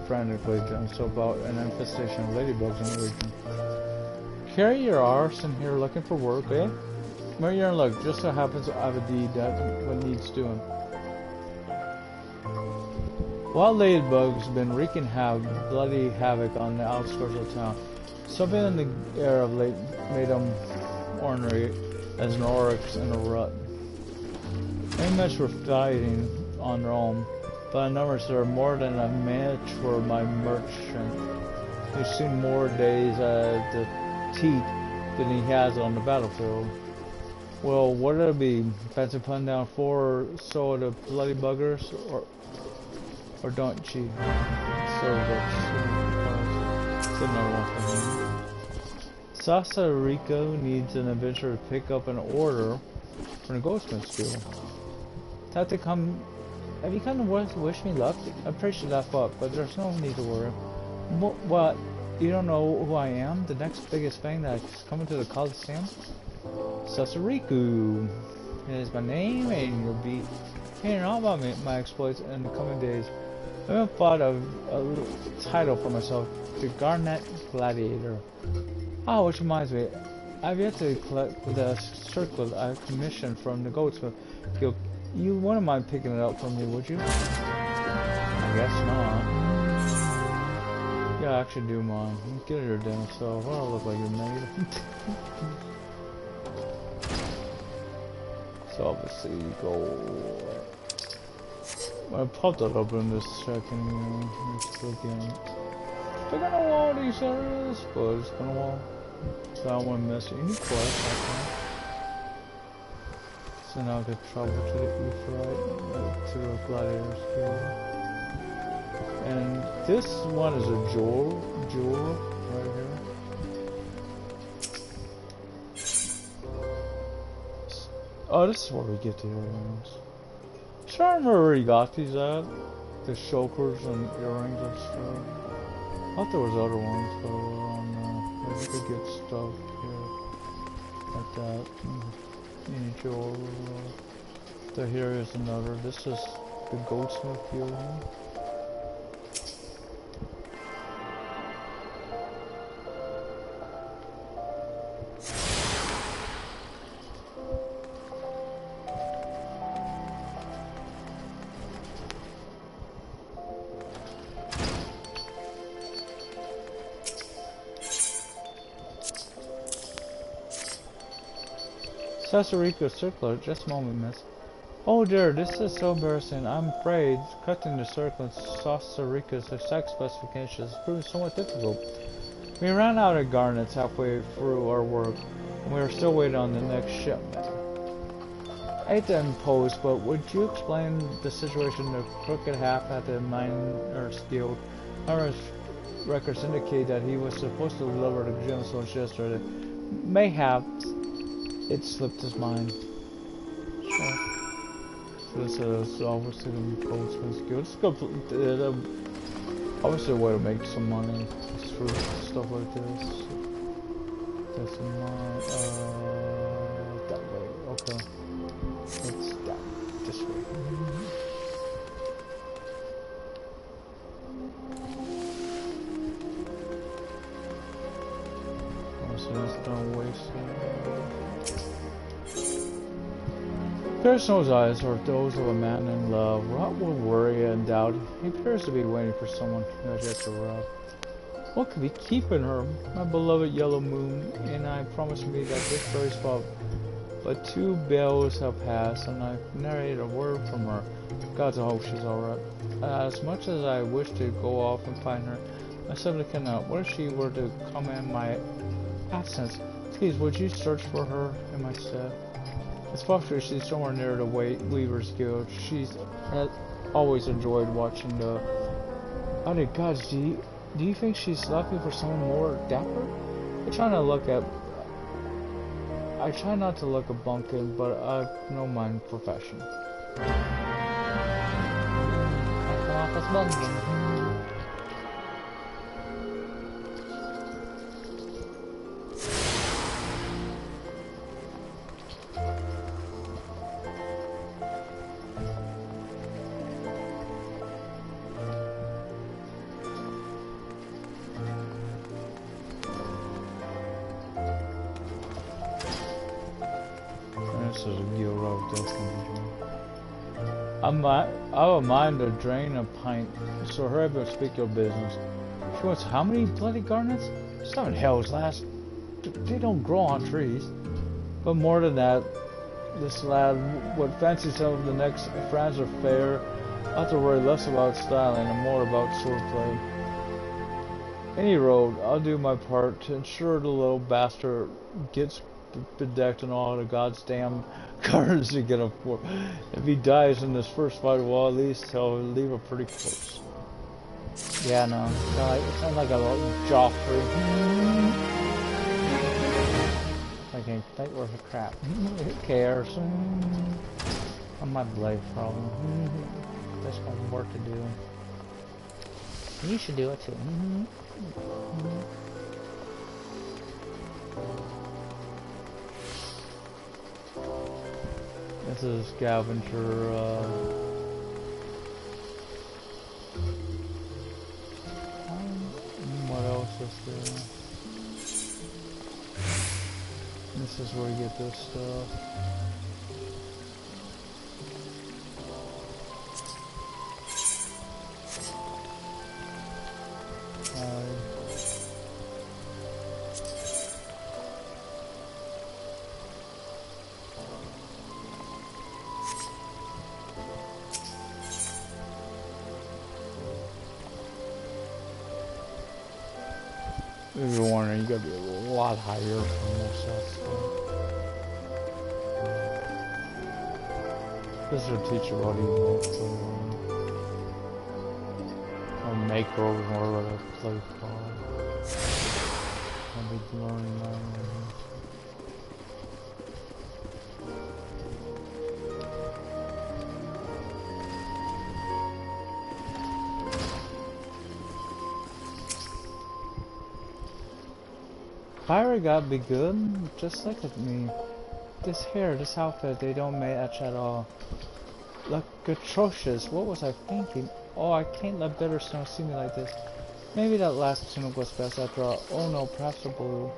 C: frantically to himself about an infestation of ladybugs in the region. Carry your arse in here looking for work, eh? Well, you're in luck. Just so happens I have a deed that what needs doing. Wild ladybugs have been wreaking bloody havoc on the outskirts of town. Something in the air of late made them ornery as an oryx in a rut. Inmates were fighting on their own, but in numbers there are more than a match for my merchant. He's seen more days at the teat than he has on the battlefield. Well, what'll it be? Fancy putting down 4 or so of the bloody buggers, or don't you? Sasa Rico needs an adventurer to pick up an order from the Goldsmith School. Have you come to wish me luck? I appreciate that thought, but there's no need to worry. What? You don't know who I am? The next biggest thing that's coming to the Coliseum? Sasariku is my name, and you'll be Hearing all about my exploits in the coming days, I haven't thought of a little title for myself, the Garnet Gladiator. Ah, which reminds me, I've yet to collect the circlet I commissioned from the Goldsmith Guild. You wouldn't mind picking it up for me, would you? I guess not. Yeah, I actually do mind. Get it your damn self. I don't look like you're made. So obviously you go. I popped it up in this second. It's looking. Still gonna wall these areas, but it's gonna wall. So I don't want to miss any quest. So now I could travel to the Ephraim, to the Gladiators Guild. And this one is a jewel right here. Oh, this is where we get the earrings. I'm trying to remember where you got these at. The chokers and earrings and stuff. I thought there was other ones, but we're on maybe we could get stuff here. Like that. Any jewel. There here is another. This is the Goldsmith Guild. Sassarico circlet, just a moment, miss. Oh dear, this is so embarrassing. I'm afraid cutting the circlet Sassarico's exact specifications is proving somewhat difficult. We ran out of garnets halfway through our work, and we are still waiting on the next shipment. I hate to impose, but would you explain the situation the crooked half at the Miners Guild? Our records indicate that he was supposed to deliver the gemstones yesterday. Mayhaps it slipped his mind. Sure. So this is obviously the Goldsmith's Guild. It's good. Obviously a way to make some money through stuff like this. That's not that way. Okay. It's down this way. So it's don't waste it. Person's eyes are those of a man in love. What will worry and doubt? He appears to be waiting for someone who has yet to arrive. What could be keeping her? My beloved yellow moon, and I promised me that this very spot. But 2 bells have passed, and I've narrated a word from her. God, I hope she's alright. As much as I wish to go off and find her, I simply cannot. What if she were to come in my absence? Please, would you search for her in my stead? It's possible she's somewhere near the Weaver's Guild. She's always enjoyed watching the... Oh my God, do you think she's looking for someone more dapper? I try not to look a bunkin, but I know my profession. I come off as bunkin. I don't mind to drain a pint, so hurry up and speak your business. She wants how many bloody garnets? Some in hell's last. They don't grow on trees. But more than that, this lad would fancy some of the next friends are fair. I have to worry less about styling and more about swordplay. Any road, I'll do my part to ensure the little bastard gets bedecked in all the goddamn cards to get him for. If he dies in this first fight, well, at least he'll leave a pretty close. Yeah, no. It sounds like a little Joffrey. I can't think worth a crap. Who cares? On my blade problem. There's got work to do. You should do it too. This is scavenger. What else is there? This is where you get this stuff. If you're wondering, you gotta be a lot higher for most of that stuff. This will teach you about emotes or macros or whatever play called. I'll be learning that one. Pirate gotta be good, just look at me. This hair, this outfit, they don't match at all. Look atrocious, what was I thinking? Oh, I can't let Bitterstone see me like this. Maybe that last tunic was best after all. Oh no, perhaps a blue.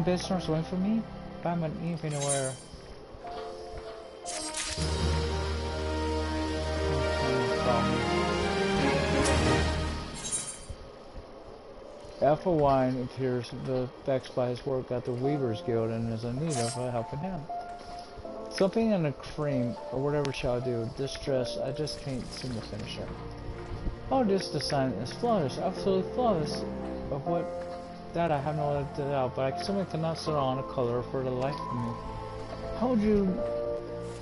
C: Bitterstone's waiting for me? But I'm not even aware. Alpha Wine appears vexed by his work at the Weavers Guild and is in need of helping him. Something in a cream, or whatever shall I do. This dress, I just can't seem to finish it. Oh, this design is flawless, absolutely flawless. But what? That I have no doubt, but I simply cannot settle on a color for the life of me. How would you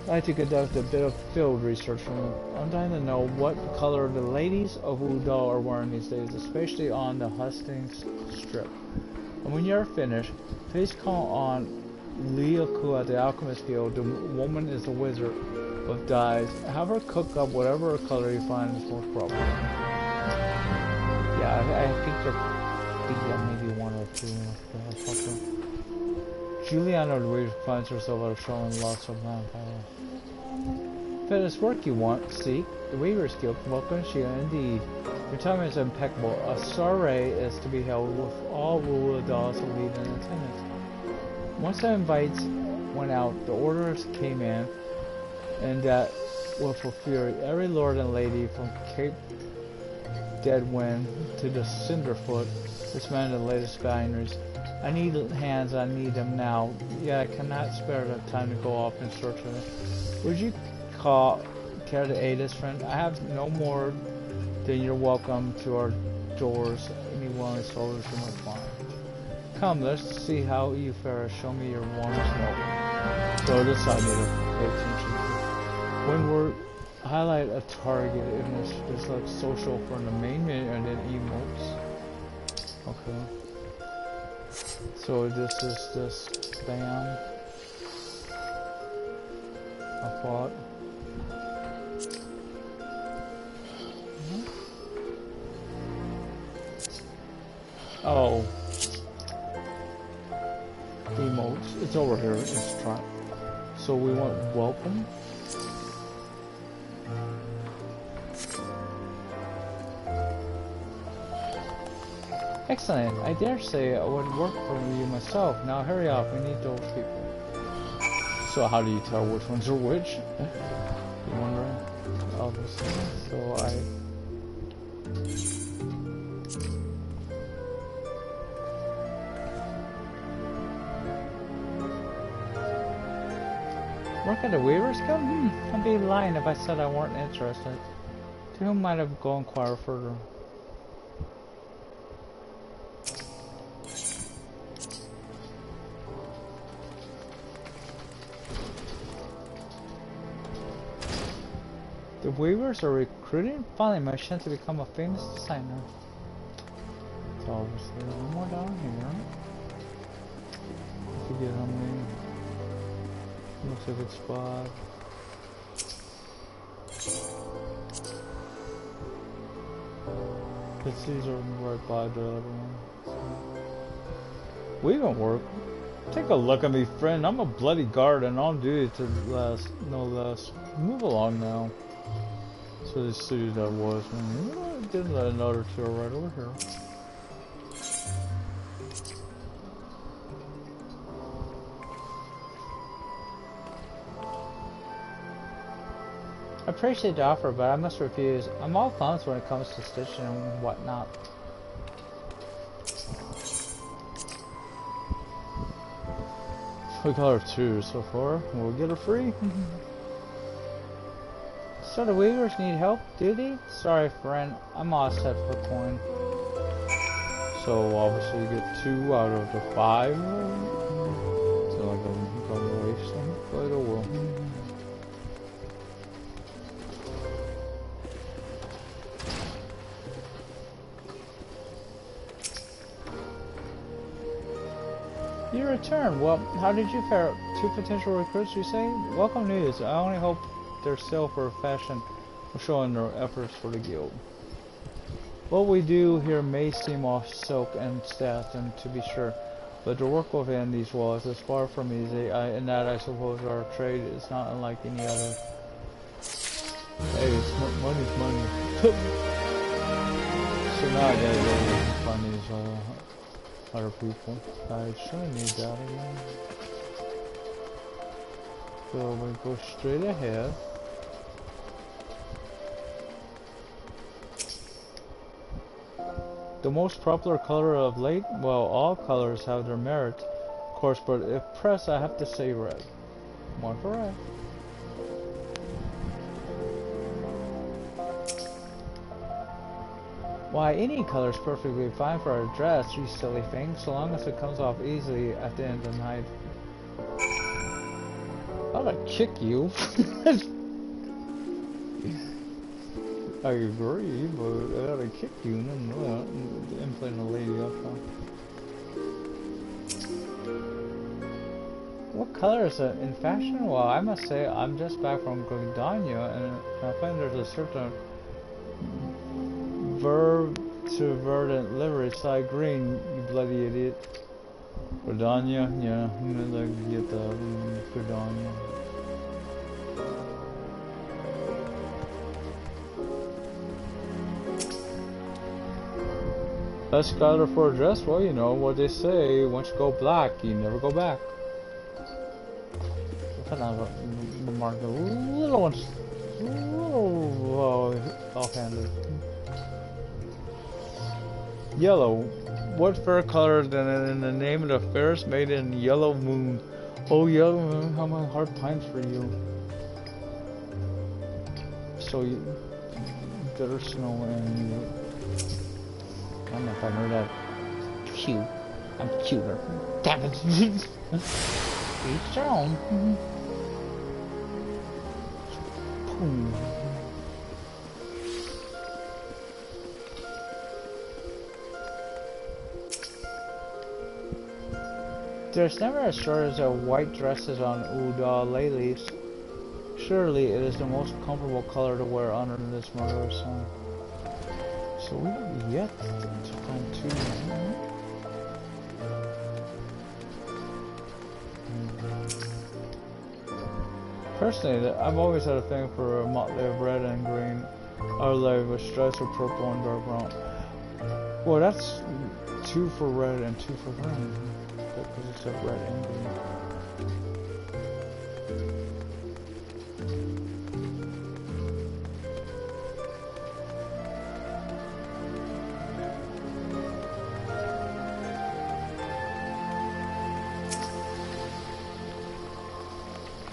C: like to conduct a bit of field research for me? I'm dying to know what color the ladies of Udall are wearing these days, especially on the hustings strip. And when you're finished, please call on Liaku at the Alchemist Guild. The woman is the wizard of dyes. Have her cook up whatever color you find is most proper. Yeah, I think there maybe one or two. Juliana Louise finds herself out of showing lots of manpower. If it is work you want, seek the Weaver's Guild welcomes you indeed. Your time is impeccable. A soiree is to be held with all Rule dolls to lead in attendance. Once the invites went out, the orders came in, and that with a fury, every lord and lady from Cape Deadwind to the Cinderfoot dismantled the latest binaries. I need hands, I need them now. Yeah, I cannot spare the time to go off in search of them. Would you care to aid us, friend? I have no more than you're welcome to our doors. Any willing soldiers you might find. Come, let's see how you fare. Show me your warmest note. So this I need to pay attention to. When we're highlight a target image, just like social for the main menu and then emotes. Okay. So this is this bam. I thought. Oh. Emotes. It's over here. Let's try. So we want welcome. Excellent. I dare say I would work for you myself. Now hurry up. We need those people. So how do you tell which ones are which? You wondering? Obviously. So work at the Weavers Guild? I'd be lying if I said I weren't interested. To whom might I go inquire further? The Weavers are recruiting? Finally, my chance to become a famous designer. So obviously, one more down here. I forget how many. Looks like a good spot. Because these are right by the other one. So. We don't work.
A: Take a look at me, friend. I'm a bloody guard and on duty to last, no less. Move along now. So this city that was, man. Didn't let another two right over here.
C: I appreciate the offer, but I must refuse. I'm all thumbs when it comes to stitching and whatnot.
A: We got her two so far. We'll get her free.
C: So the Weavers need help, do they? Sorry, friend. I'm all set for coin.
A: So obviously you get 2 out of the 5. So like I'm gonna waste them, but oh well.
C: You return. Well, how did you fare? 2 potential recruits, you say? Welcome news. I only hope their sale for fashion will show in their efforts for the guild. What we do here may seem off silk and staff, and to be sure, but the work within these walls is far from easy, and that I suppose our trade is not unlike any other. Hey, money's money. So now I gotta go and find these other people. I sure need that again. So we go straight ahead. The most popular color of late? Well, all colors have their merit, of course, but if pressed, I have to say red. One for red. Why, any color is perfectly fine for a dress, you silly thing, so long as it comes off easily at the end of the night. I'm gonna kick you. I agree, but I gotta kick you and I'm playing a lady up now. What color is it in fashion? Well, I must say I'm just back from Gridania and I find there's a certain verb to verdant livery side green, you bloody idiot. Gridania? Yeah, I'm gonna get the Gridania. Best color for a dress? Well, you know what they say, once you go black, you never go back. Put on the mark, the little ones, offhanded. Yellow. What fair color than in the name of the fairest maiden, Yellow Moon? Oh, Yellow Moon, how my heart pines for you. So you, bitter snow and you. I don't know if I know that. Cute. I'm cuter. Damn it. Each their own. Boom. There's never a shortage of white dresses on Uda ladies. Surely it is the most comfortable color to wear under this murderous sun. So we have yet to find 2. Personally, I've always had a thing for a motley of red and green, or like with stripes of purple and dark brown. Well, that's 2 for red and 2 for green, because it's a red and green.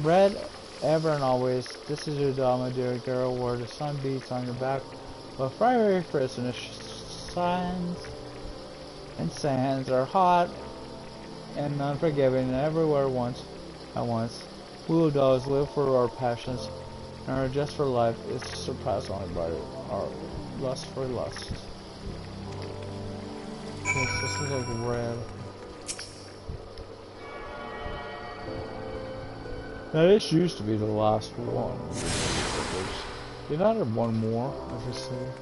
C: Red, ever and always, this is your doll, my dear girl, where the sun beats on your back, while fiery frisks and the sands and sands are hot and unforgiving, and everywhere at once. We will dolls live for our passions, and our just for life is surpassed only by our lust for lust. Yes, this is like red. Now this used to be the last one. They've added one more, as I said.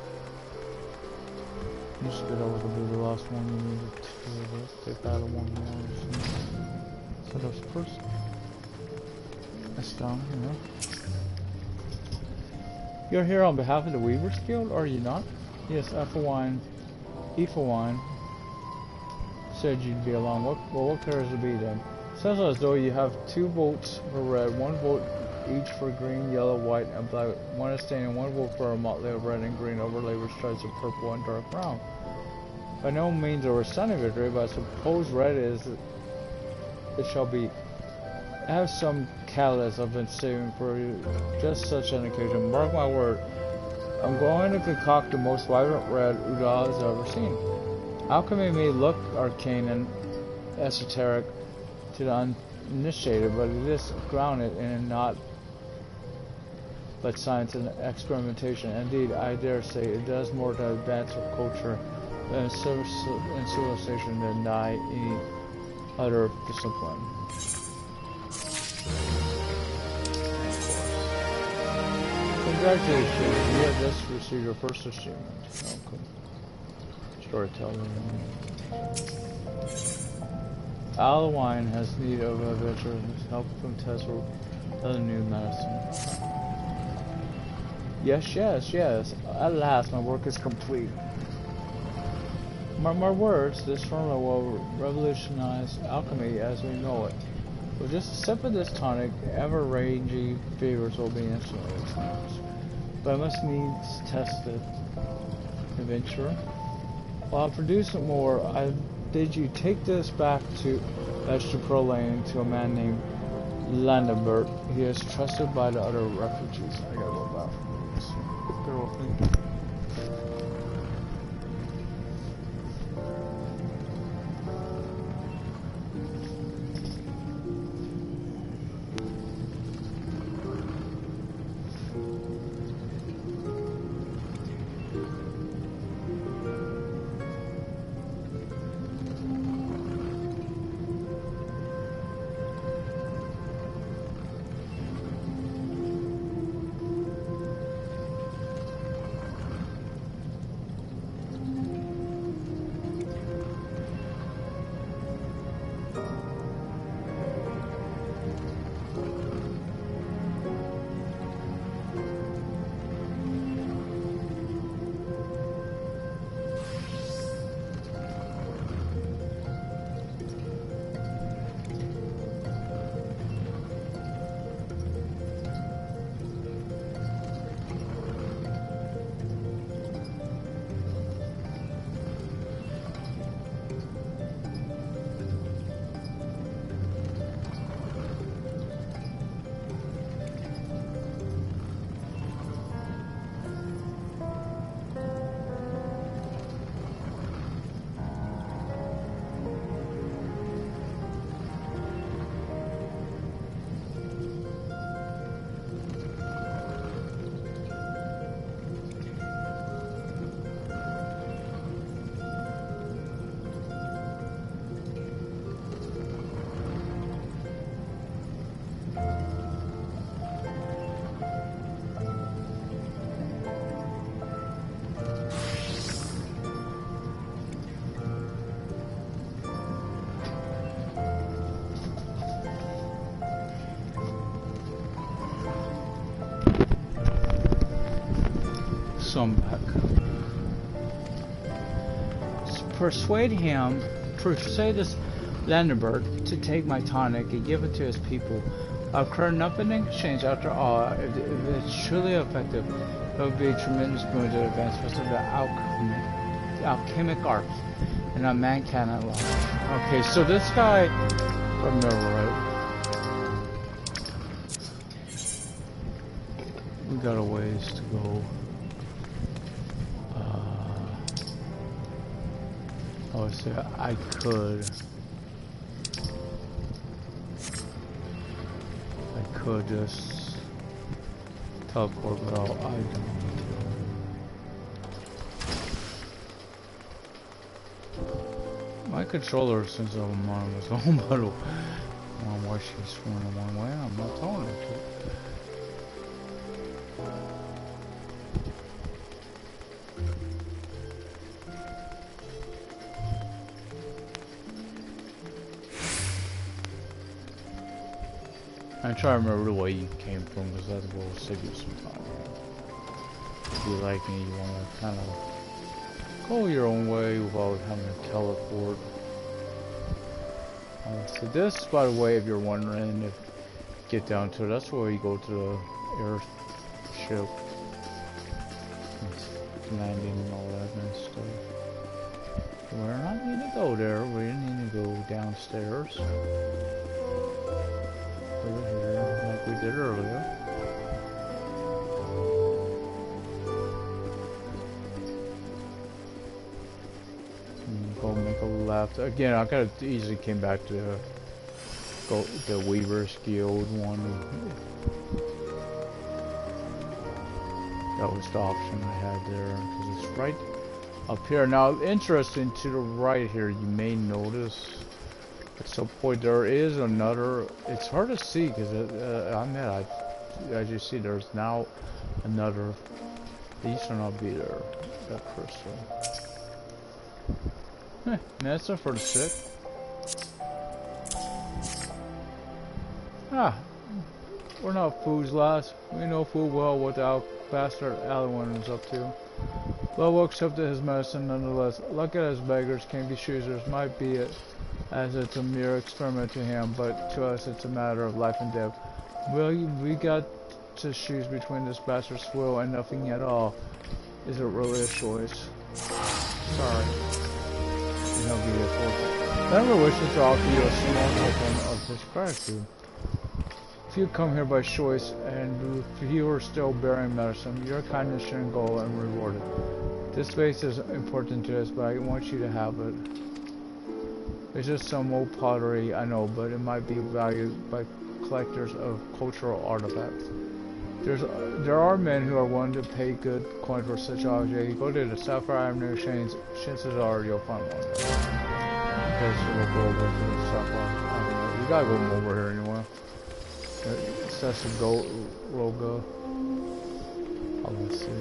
C: Used to be that was to be the last one. You needed 2 of this. They've added one more. So those person. That's down here. You're here on behalf of the Weavers Guild, are you not? Yes, F for wine. E for wine. Said you'd be along. What colors to be then? Sounds as though you have 2 votes for red, 1 vote each for green, yellow, white, and black. 1 abstaining, 1 vote for a motley of red and green overlay with stripes of purple and dark brown. By no means a stunning victory, but I suppose red is it shall be. I have some catalyst I've been saving for just such an occasion. Mark my word, I'm going to concoct the most vibrant red Udall has ever seen. Alchemy may look arcane and esoteric to the uninitiated, but it is grounded in not but science and experimentation. Indeed, I dare say it does more to advance our culture and civilization than any other discipline. Congratulations, you have just received your first achievement. Okay. Storytelling. Alwine has need of adventurers help from test for other new medicine. Yes. At last, my work is complete. Mark my words, this formula will revolutionize alchemy as we know it. With just a sip of this tonic, ever-raging fevers will be instantly extinguished. But I must needs test it. Adventurer? While I produce more, I bid you take this back to Vegetable Lane to a man named Landenberg. He is trusted by the other refugees. I gotta go back for this. Bear with me. Back. Persuade this Landenberg to take my tonic and give it to his people. I'll incur nothing in exchange. After all, if it's truly effective, it would be a tremendous boon to the advancement of the alchemic arts, and a man cannot lie. Okay, so this guy, if I remember right, we got a ways to go. Oh, so I could just teleport, but I don't need to. My controller, since I'm on his own battle, why she's swimming one way, I'm not telling her to.
A: I'm trying to remember the way you came from, because that will save you some time. If you like me, you want to kind of go your own way without having to teleport. So this, by the way, if you're wondering, if you get down to it, that's where you go to the airship. Landing and all that kind of stuff. We're not need to go there, we need to go downstairs. Over here, like we did earlier. Go make a left. Again, I could have easily came back to the Weaver's Guild one. That was the option I had there, because it's right up here. Now, interesting, to the right here, you may notice at some point there is another. It's hard to see because I just see there's now another. These should not be there. That crystal. Medicine for the sick. We're not fools, lads. We know full well what the bastard Alwyn is up to. Lobo accepted his medicine nonetheless. Luck at his beggars, can't be choosers. Might be it, as it's a mere experiment to him, but to us it's a matter of life and death. Well, we got to choose between this bastard's will and nothing at all. Is it really a choice? Sorry. And he'll be a fortune. Never wishes to offer you a small token of his gratitude. If you come here by choice, and if you are still bearing medicine, your kindness should go unrewarded. This space is important to us, but I want you to have it. It's just some old pottery, I know, but it might be valued by collectors of cultural artifacts. There are men who are willing to pay good coin for such objects. You go to the Sapphire Avenue chains, chances are you'll find one. Okay, so we'll go over to the Sapphire Avenue. You gotta go over here anyway. That's a gold logo. Let's see.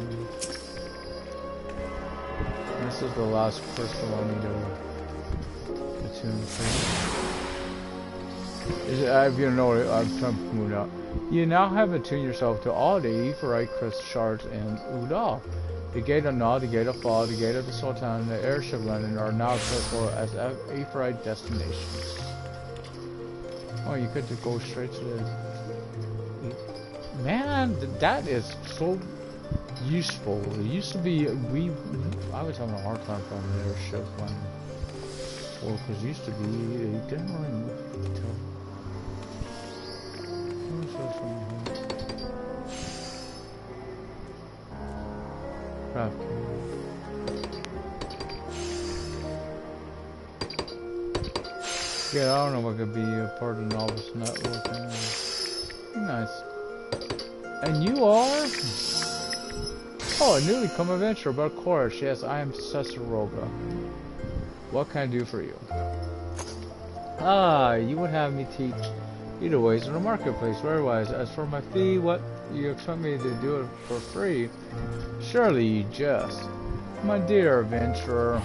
A: This is the last crystal I need to attune to. If you know it, I'm trying to move out. You now have attuned yourself to all the Aephorite crystal shards in Udal. The Gate of Nod, the Gate of Fall, the Gate of the Sultan, and the Airship Landing are now accessible as Aephorite destinations. Oh, you could just go straight to the... Man, that is so useful. It used to be, I was having a hard time finding the airship when, well, because it used to be, it didn't really move until... What's this one here? Craft. Yeah, I don't know if I could be a part of the novice network. Nice. And you are? Oh, a newly come adventurer, but of course, yes, I am Cesaroga. What can I do for you? Ah, you would have me teach you the ways of the marketplace. Very wise. As for my fee, what, you expect me to do it for free? Surely you jest. My dear adventurer,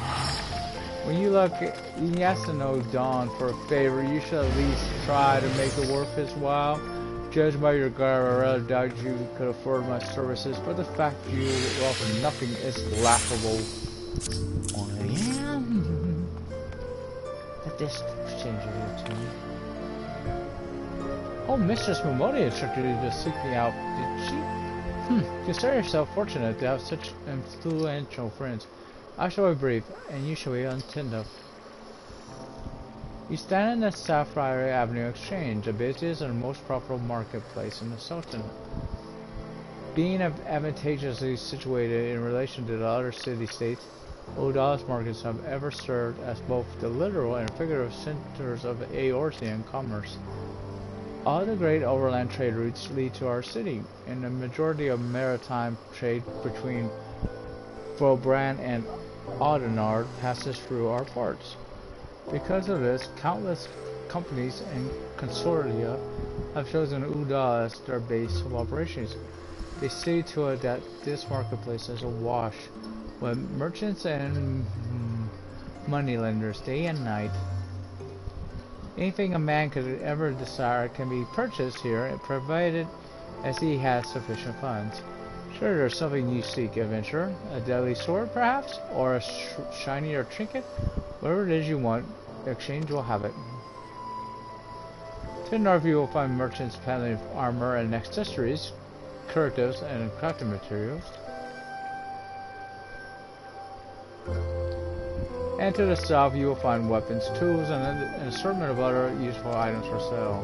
A: when you look Yasuno Dawn for a favor, you should at least try to make it worth his while. Judged by your garb, I rather doubt you could afford my services, but the fact you offer nothing is laughable. Oh, yeah. Let this change your tune. Oh, Mistress Momodi instructed you to seek me out, did she? Consider yourself fortunate to have such influential friends. I shall be brief, and you shall be attentive. You stand in the Sapphire Avenue Exchange, the busiest and most profitable marketplace in the Sultanate. Being advantageously situated in relation to the other city-states, Udal's markets have ever served as both the literal and figurative centers of Eorzean commerce. All the great overland trade routes lead to our city, and the majority of maritime trade between Vobran and Audenard passes through our ports. Because of this, countless companies and consortia have chosen Udal as their base of operations. They see to it that this marketplace is awash with merchants and moneylenders day and night.
C: Anything a man could ever desire can be purchased here, provided as he has sufficient funds. Sure, there's something you seek, adventurer. A deadly sword, perhaps? Or a shinier trinket? Whatever it is you want, the exchange will have it. To the north you will find merchants peddling armor and accessories, curatives, and crafting materials. And to the south you will find weapons, tools, and an assortment of other useful items for sale.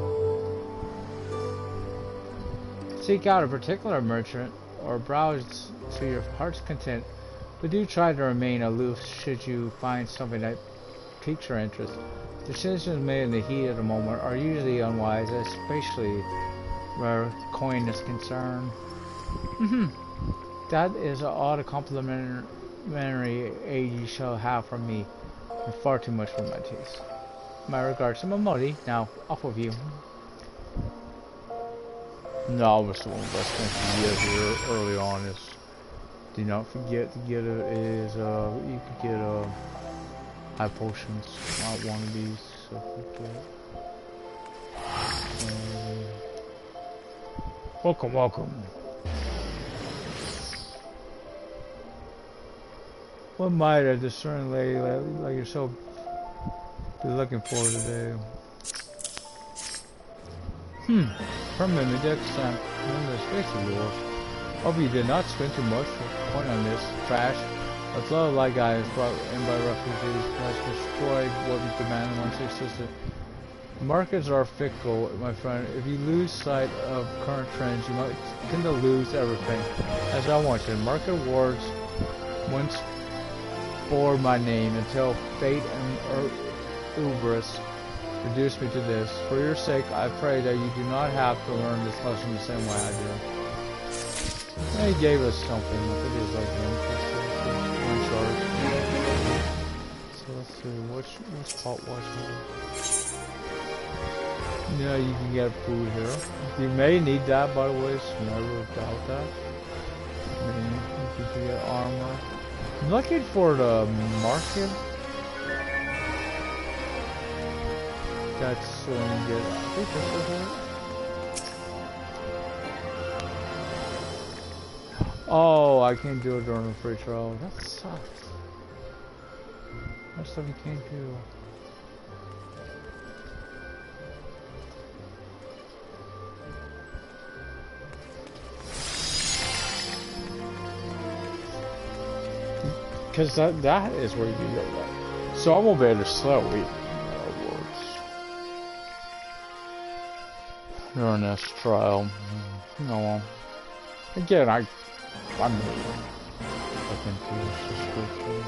C: Seek out a particular merchant or browse to your heart's content, but do try to remain aloof should you find something that piques your interest. Decisions made in the heat of the moment are usually unwise, especially where coin is concerned. That is all the complimentary aid you shall have from me, and far too much for my taste. My regards to Momodi. Now, off with you.
A: No, but the best thing to get here early on is, do not forget to get you can get high potions, not one of these, so forget. Welcome, welcome. What might a discerning lady like yourself be looking for today? Permanent index stamp in the space of yours. Hope you did not spend too much point on this trash. A flow of light guys brought in by refugees has destroyed what we demand once existed. Markets are fickle, my friend. If you lose sight of current trends, you might tend to lose everything. As I want you, market awards once bore my name until fate and hubris reduced me to this. For your sake, I pray that you do not have to learn this lesson the same way I did. They gave us something. I think it was like one shard. So let's see, what's hot wash? Yeah, you can get food here. You may need that, by the way, so never doubt that. I mean, you can get armor. I'm looking for the market. That's so good. I think this is it. Oh, I can't do it during the free trial. That sucks. That stuff you can't do. Because that is where you get like. So I'm gonna be able to sell wheat. During this trial. No. Again, I'm looking for this description.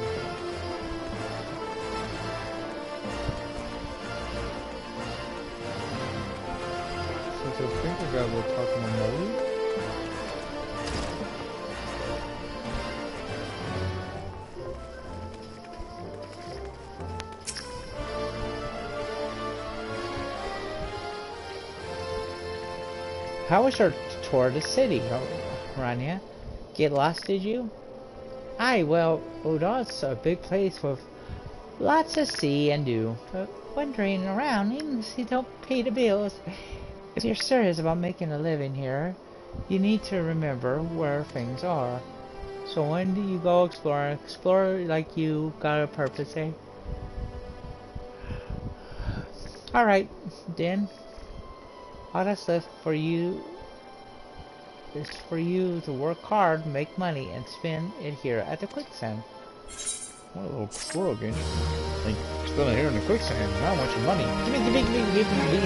A: Since I think I gotta go talk to my Molly.
C: How was your tour of the city, Rania? Get lost, did you? Aye, well, Udall's a big place with lots to see and do, but wandering around means you don't pay the bills. If you're serious about making a living here, you need to remember where things are. So when do you go exploring? Explore like you got a purpose, eh? Alright, then. All that's left for you is for you to work hard, make money, and spend it here at the quicksand.
A: What a little squirrel again. Like, spend it here in the quicksand. Now I want your money.
C: Give me.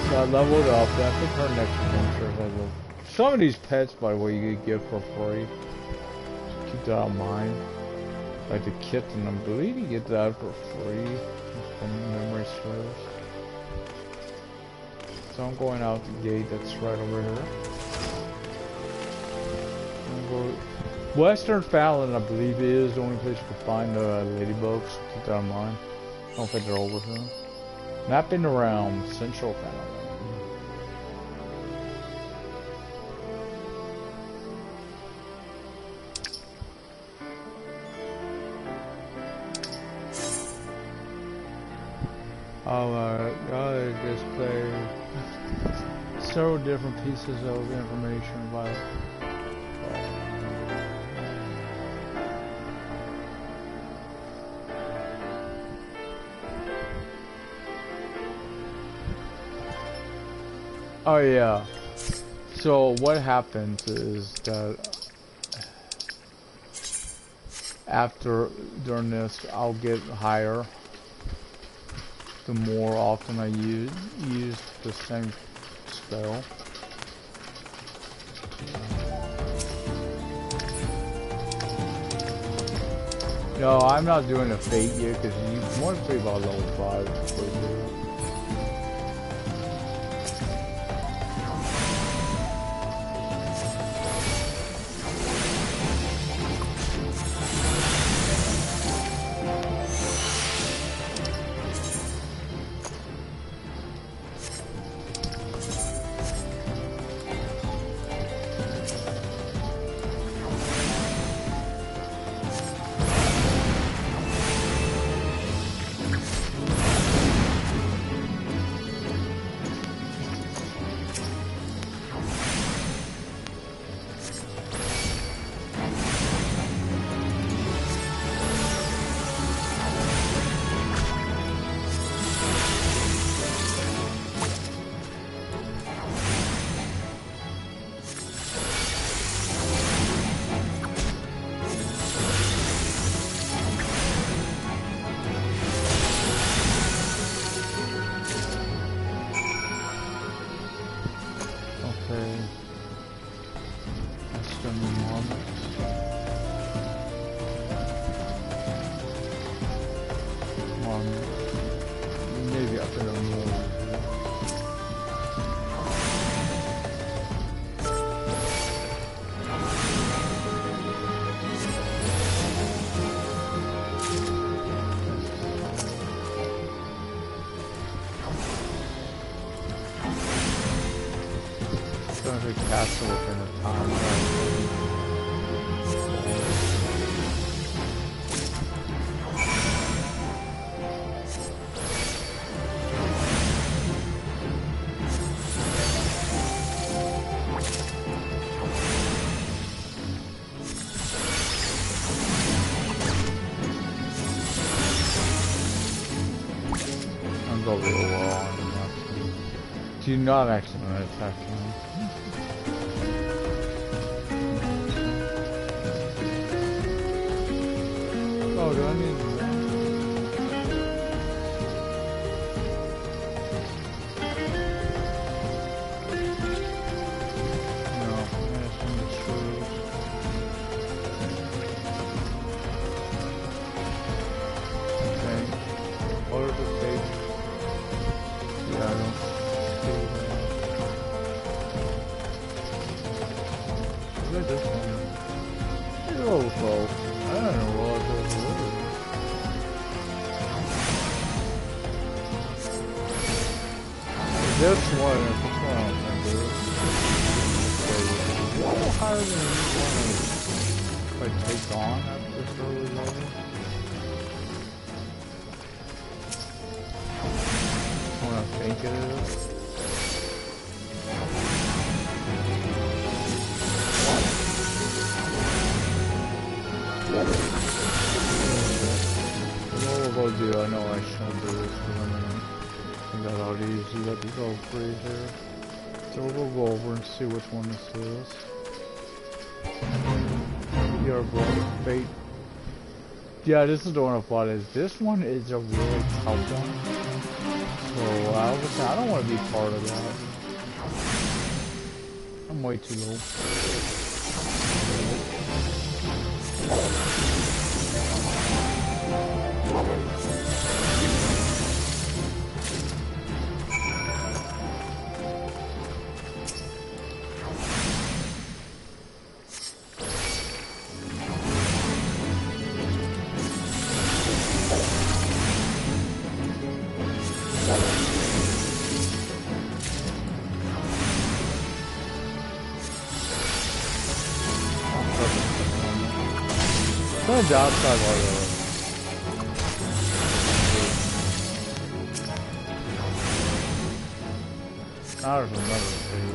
A: So I leveled up. I think her next adventure is I will. Some of these pets, by the way, you could get for free. So keep that in mind. Like the kitten, I believe you get that for free. From memory serves. So I'm going out the gate that's right over here. Western Fallon, I believe, is the only place you can find ladybugs. Keep that in mind. I don't think they're over here. Mapping around Central Fallon.
C: Oh my god, it displays several different pieces of information about Oh yeah. So what happens is that during this, I'll get higher the more often I use the same spell. No, I'm not doing a fate yet because you want to play about level 5 before you do it. Castle within a time. I'm going real well on him. Do you not actually want to attack him? Oh, do I need to run? No, I'm just in the shrews. Okay. What are the stages? Yeah, I don't see that. Look at this one. It's a little slow. I don't know what it was. This one, I don't think it is. A little higher than you want to take on at this early level. What I think it is. What we'll do, I know I shouldn't do this one. I got all these, you got these all free here. So we'll go over and see which one this is. Your brother fate. Yeah, this is the one I thought is. This one is a really tough one. So I was saying, I don't want to be part of that. I'm way too low. The downside of
A: Now there's another dude.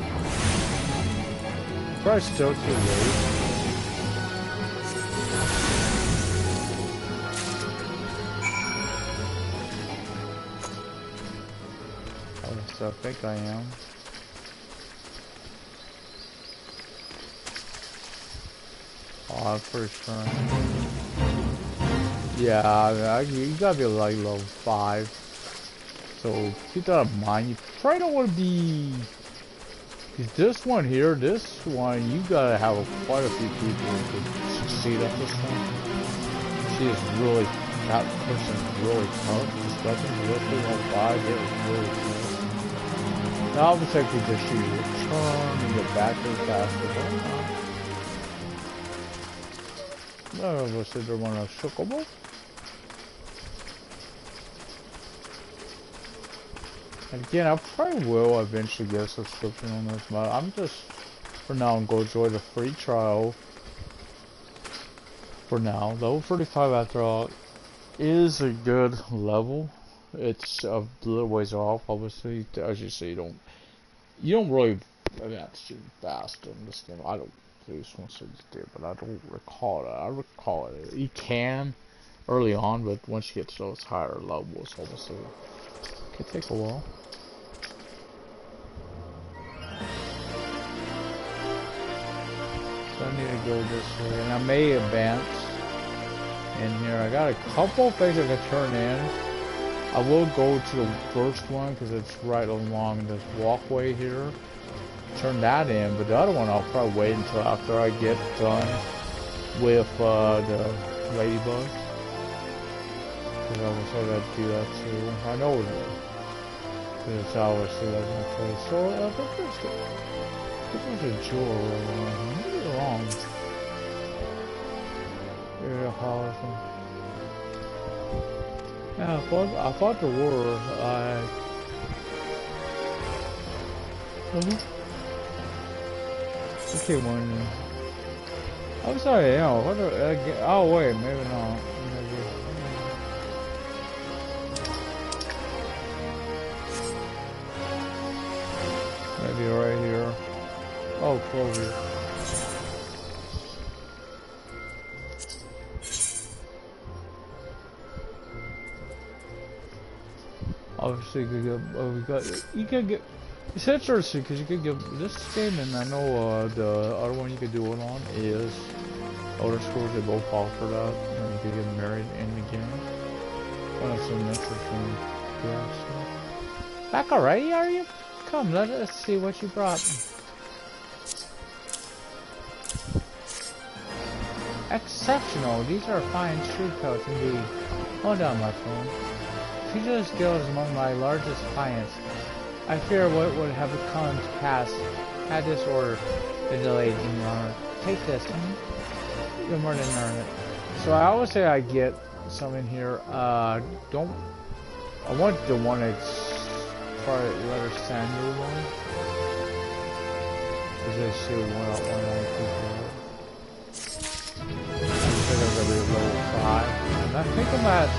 A: Probably still too late. So I think I am. Oh, I'm pretty sure. Yeah, you gotta be like level 5. So keep that in mind. You probably don't want to be. Cause this one here, this one, you gotta have quite a few people to succeed at this one. She is really, that person's really tough. This weapon's really level 5. It was really tough. Now, obviously, I could just shoot your turn and get back there faster. No, what's the other one? A chocobo? Again, I probably will eventually get a subscription on this, but I'm just, for now, I'm going to enjoy the free trial. For now, level 35 after all is a good level. It's a little ways off, obviously. As you see, you don't really advance too fast in this game. I don't. Please want to say you did, but I don't recall that. I recall it. You can early on, but once you get to those higher levels, obviously, it could take a while. So I need to go this way, and I may advance in here. I got a couple things I can turn in. I will go to the first one because it's right along this walkway here. Turn that in, but the other one I'll probably wait until after I get done with the ladybug. Because I was sort of do that too. I know it will. Because it's obviously like my place. So I think there's a jewel right around here. Maybe wrong. Area housing. Yeah, I thought there were. Okay, one. I'm sorry, yeah. What? Oh wait, maybe not. Maybe right here. Oh, Clover. Obviously, you could get. It's interesting because you could get this game, and I know the other one you could do it on is Elder Scrolls. They both offer that, and you could get married in the game. That's some interesting. Yeah, so. Back already, are you? Come, let us see what you brought. Exceptional. These are fine shoe coats indeed. Hold on, my friend. Fugitive Guild is among my largest clients. I fear what would have come to pass had this order been delayed in your honor. Take this. You're more than earn it. So I always say I get some in here. I want the one that's probably letter sandal one. Because I see one out one other people. I think I'm gonna be level 5. And I think I'm at.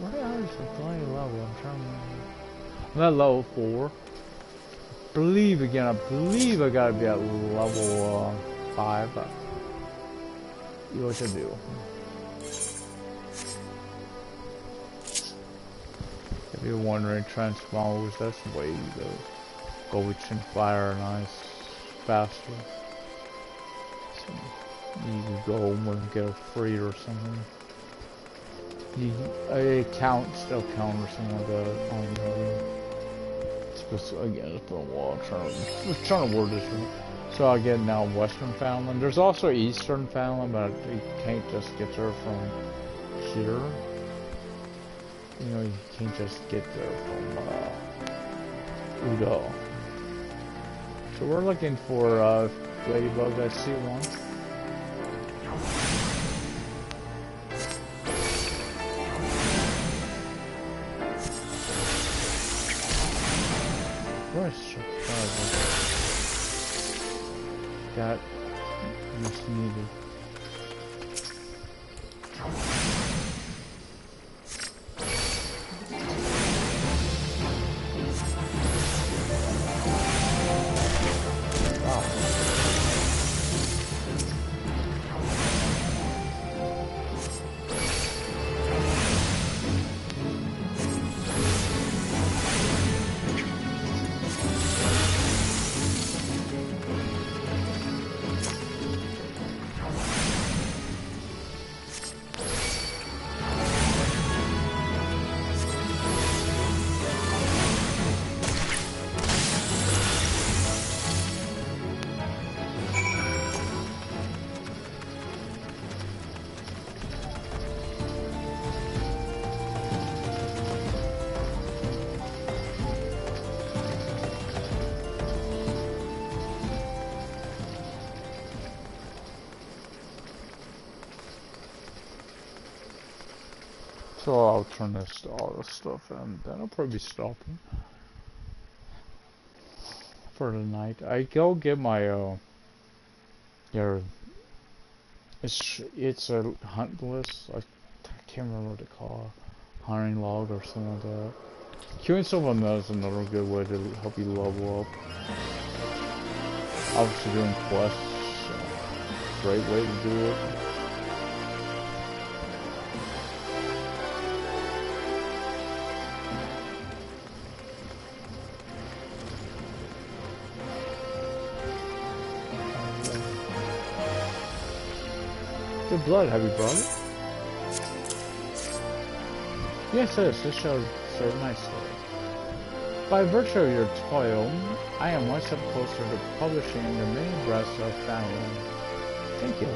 A: What the hell is the bloody level? I'm trying to remember. I'm at level 4. I believe I gotta be at level 5. But you know what to do. If you're wondering, transformers, that's the way you go between fire and ice faster. So you can go and get a free or something. It still count or something like that. Again, it's been a while trying to word this right. So I get now Western Foundland. There's also Eastern Foundland, but you can't just get there from here. You know, you can't just get there from Udo. So we're looking for Ladybug. I see one. Where's Chicago? That is needed. So I'll turn this all this stuff and then I'll probably be stopping for the night. I go get my yeah, it's a hunt list. I can't remember what they call it. Hunting log or something like that. Queuing stuff on that is another good way to help you level up. Obviously doing quests, great way to do it. Good blood, have you brought it? Yes, this shall serve nicely. By virtue of your toil, I am one step closer to publishing the many breaths of family. Thank you.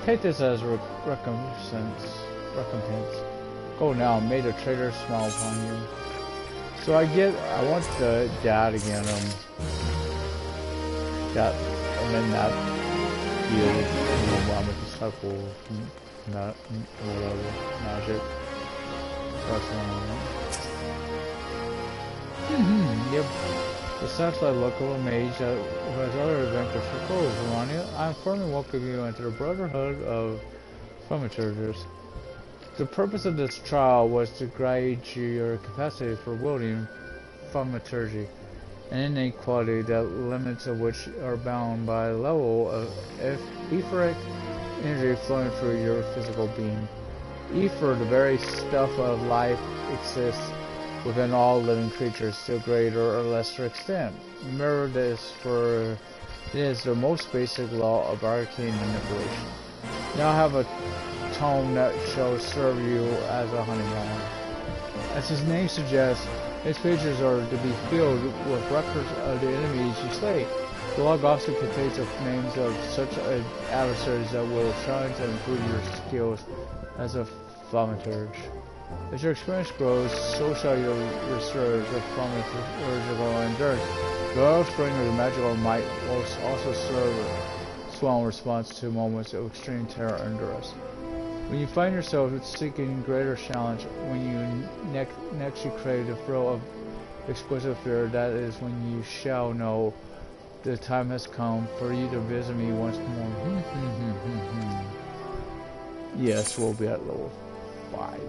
A: Take this as recompense. Go now, may the traitor smile upon you. So I want the dad again, that, and then that deal, I'm a disciple, not, whatever, magic. That's one. Yep. The satellite local mage who has other adventures for clothes, Melania. I formally welcome you into the Brotherhood of Thaumaturgers. The purpose of this trial was to gauge your capacity for wielding thaumaturgy, an innate quality that limits of which are bound by a level of etheric energy flowing through your physical being. Ether, the very stuff of life, exists within all living creatures to a greater or lesser extent. Remember this, for it is the most basic law of arcane manipulation. Now I have a tome that shall serve you as a hunting log. As his name suggests, its pages are to be filled with records of the enemies you slay. The log also contains the names of such adversaries that will challenge and improve your skills as a thaumaturge. As your experience grows, so shall your research of thaumaturgical endurance. The offspring of your magical might will also serve a swell response to moments of extreme terror and duress. When you find yourself seeking greater challenge, when you next you crave the thrill of exquisite fear, that is when you shall know the time has come for you to visit me once more. Yes, we'll be at level 5.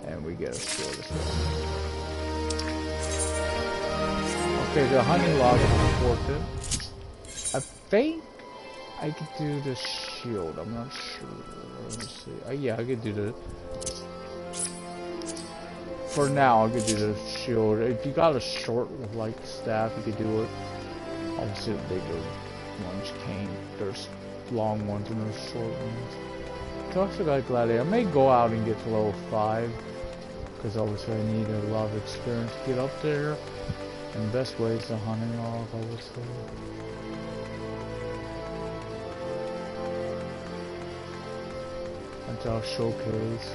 A: And we get a sword as well. Okay, the hunting log is worth it. I think I could do the shield. I'm not sure. Let's see. Yeah, I could do the. For now, I could do the shield. If you got a short like staff, you could do it. Obviously, the bigger ones came. There's long ones and there's short ones. Talks about Gladiator. I may go out and get to level 5. Because obviously I need a lot of experience to get up there. And the best way is the hunting log, I would say. Until I'll showcase.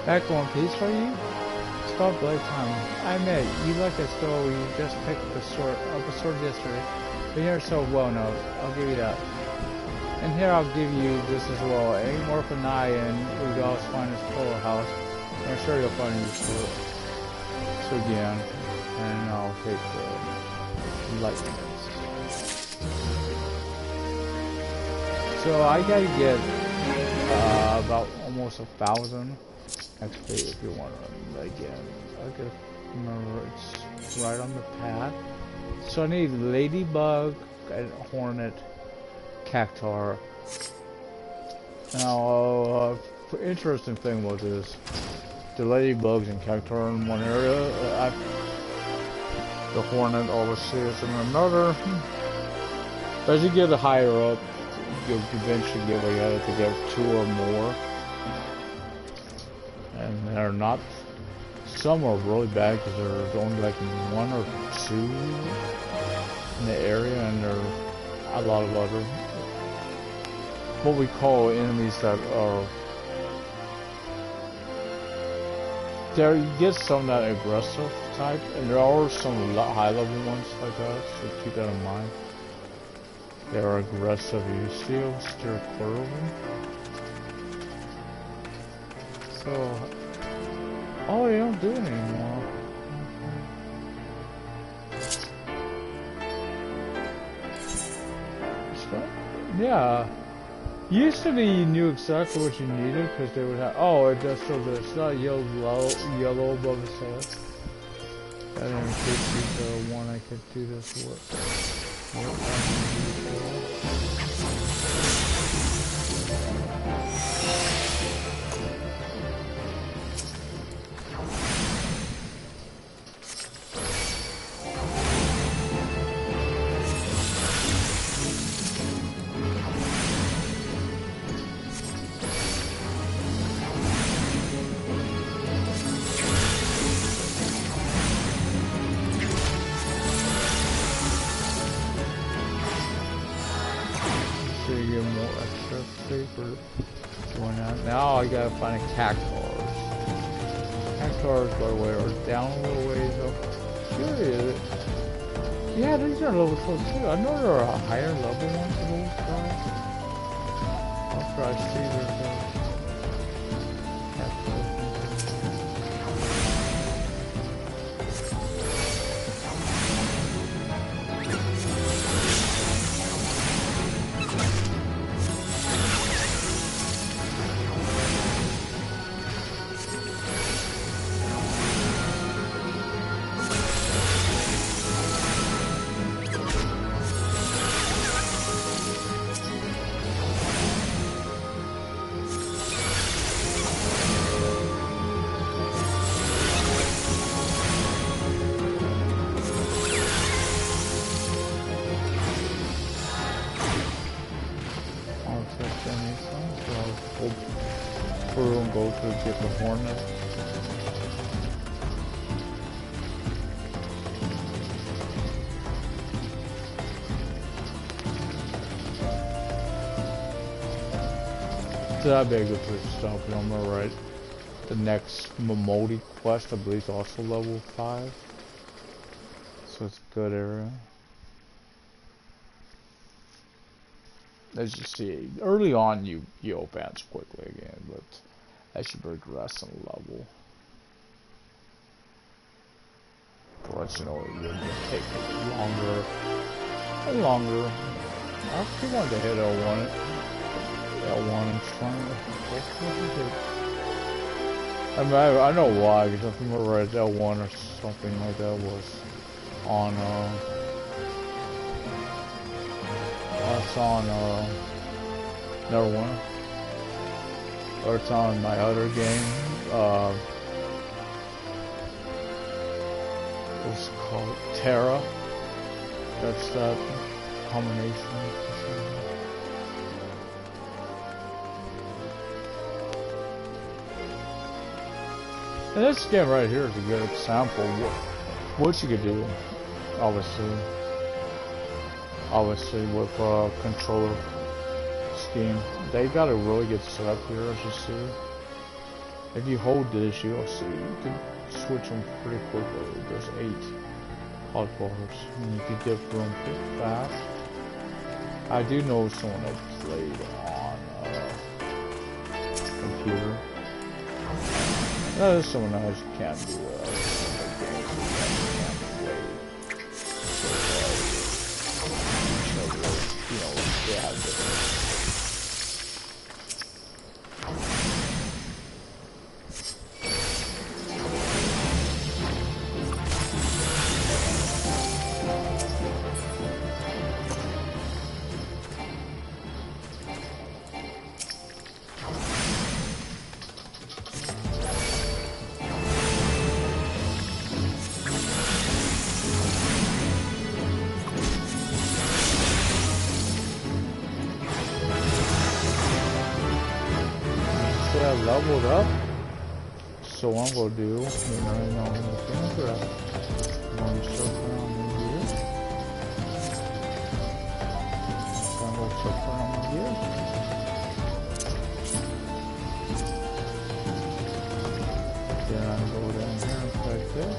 A: Back one piece for you? It's called Blade Time. I admit, you look as though you just picked up a sword yesterday. But you're so well known. I'll give you that. And here I'll give you this as well. Any more for an eye in Udal's finest polo house. I'm sure you'll find it useful. So again, and I'll take the lightning. So I gotta get about almost 1,000 XP if you want to again. I gotta remember it's right on the path. So I need ladybug and hornet, cactar. Now, interesting thing was this: the ladybugs and cactar in one area. The hornet obviously is in another. As you get higher up, you'll eventually get where you have to get 2 or more. And they're not. Some are really bad because there's only like 1 or 2 in the area, and there are a lot of other what we call enemies that are. There you get some that aggressive type, and there are some high level ones like that, so keep that in mind. They are aggressive. You see them steer clear of them. So, oh, they don't do it anymore. Yeah. Usually you knew exactly what you needed because they would have. Oh, it does still this. It's not yellow above his head. That in case he's the one I could do this with. Now I gotta find a cactar. Cactars, by the way, are down a little ways. I'm curious. Yeah, these are level 12 too. I know there are higher level ones for those guys. After I see there's cactars. Go to get the hornet. So that'd be a good place to stop. If I'm right. The next Momodi quest, I believe, is also level 5. So it's a good area. As you see, early on you advance quickly again, but as you progress in level, but you know, you'll just take longer and longer. I actually wanted to hit L1 and trying to. I mean, I know why, because if I remember right, L1 or something like that was on it's on another one. Or it's on my other game. What's it called? Terra. That's that combination. And this game right here is a good example of what you could do. Obviously with controller scheme. They got a really good setup here, as you see. If you hold this, you'll see you can switch them pretty quickly. There's 8 hot bars, and you can get through them pretty fast. I do know someone that played on computer. There's someone else you can't do that.
C: leveled up. So what I'm gonna do, you know, I'm gonna grab. I'm gonna circle around in here. I'm gonna circle around in here. Then I'm gonna go down here and click this.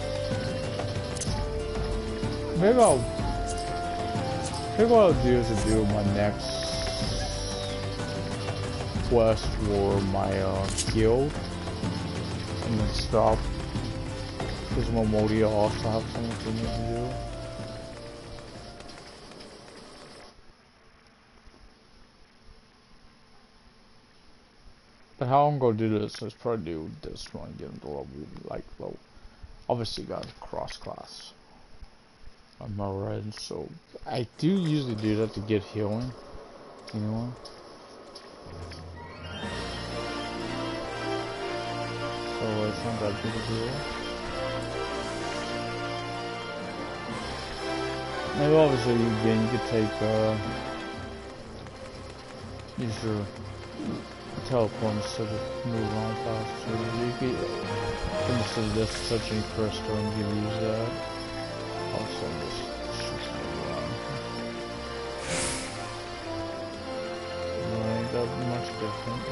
C: Maybe what I'll do is do my next quest for my guild. And then stop. Because Momodia also have something for me to do. But how I'm gonna do this is probably do this one, get into level, like low. Obviously got cross class. Am I right? So I do usually do that to get healing. Anyway. So it's not that big a deal. Maybe obviously again you could take use your teleport instead of move on faster. You could instead of this touching crystal and you could use that. Also just shoot around. Ain't that much different.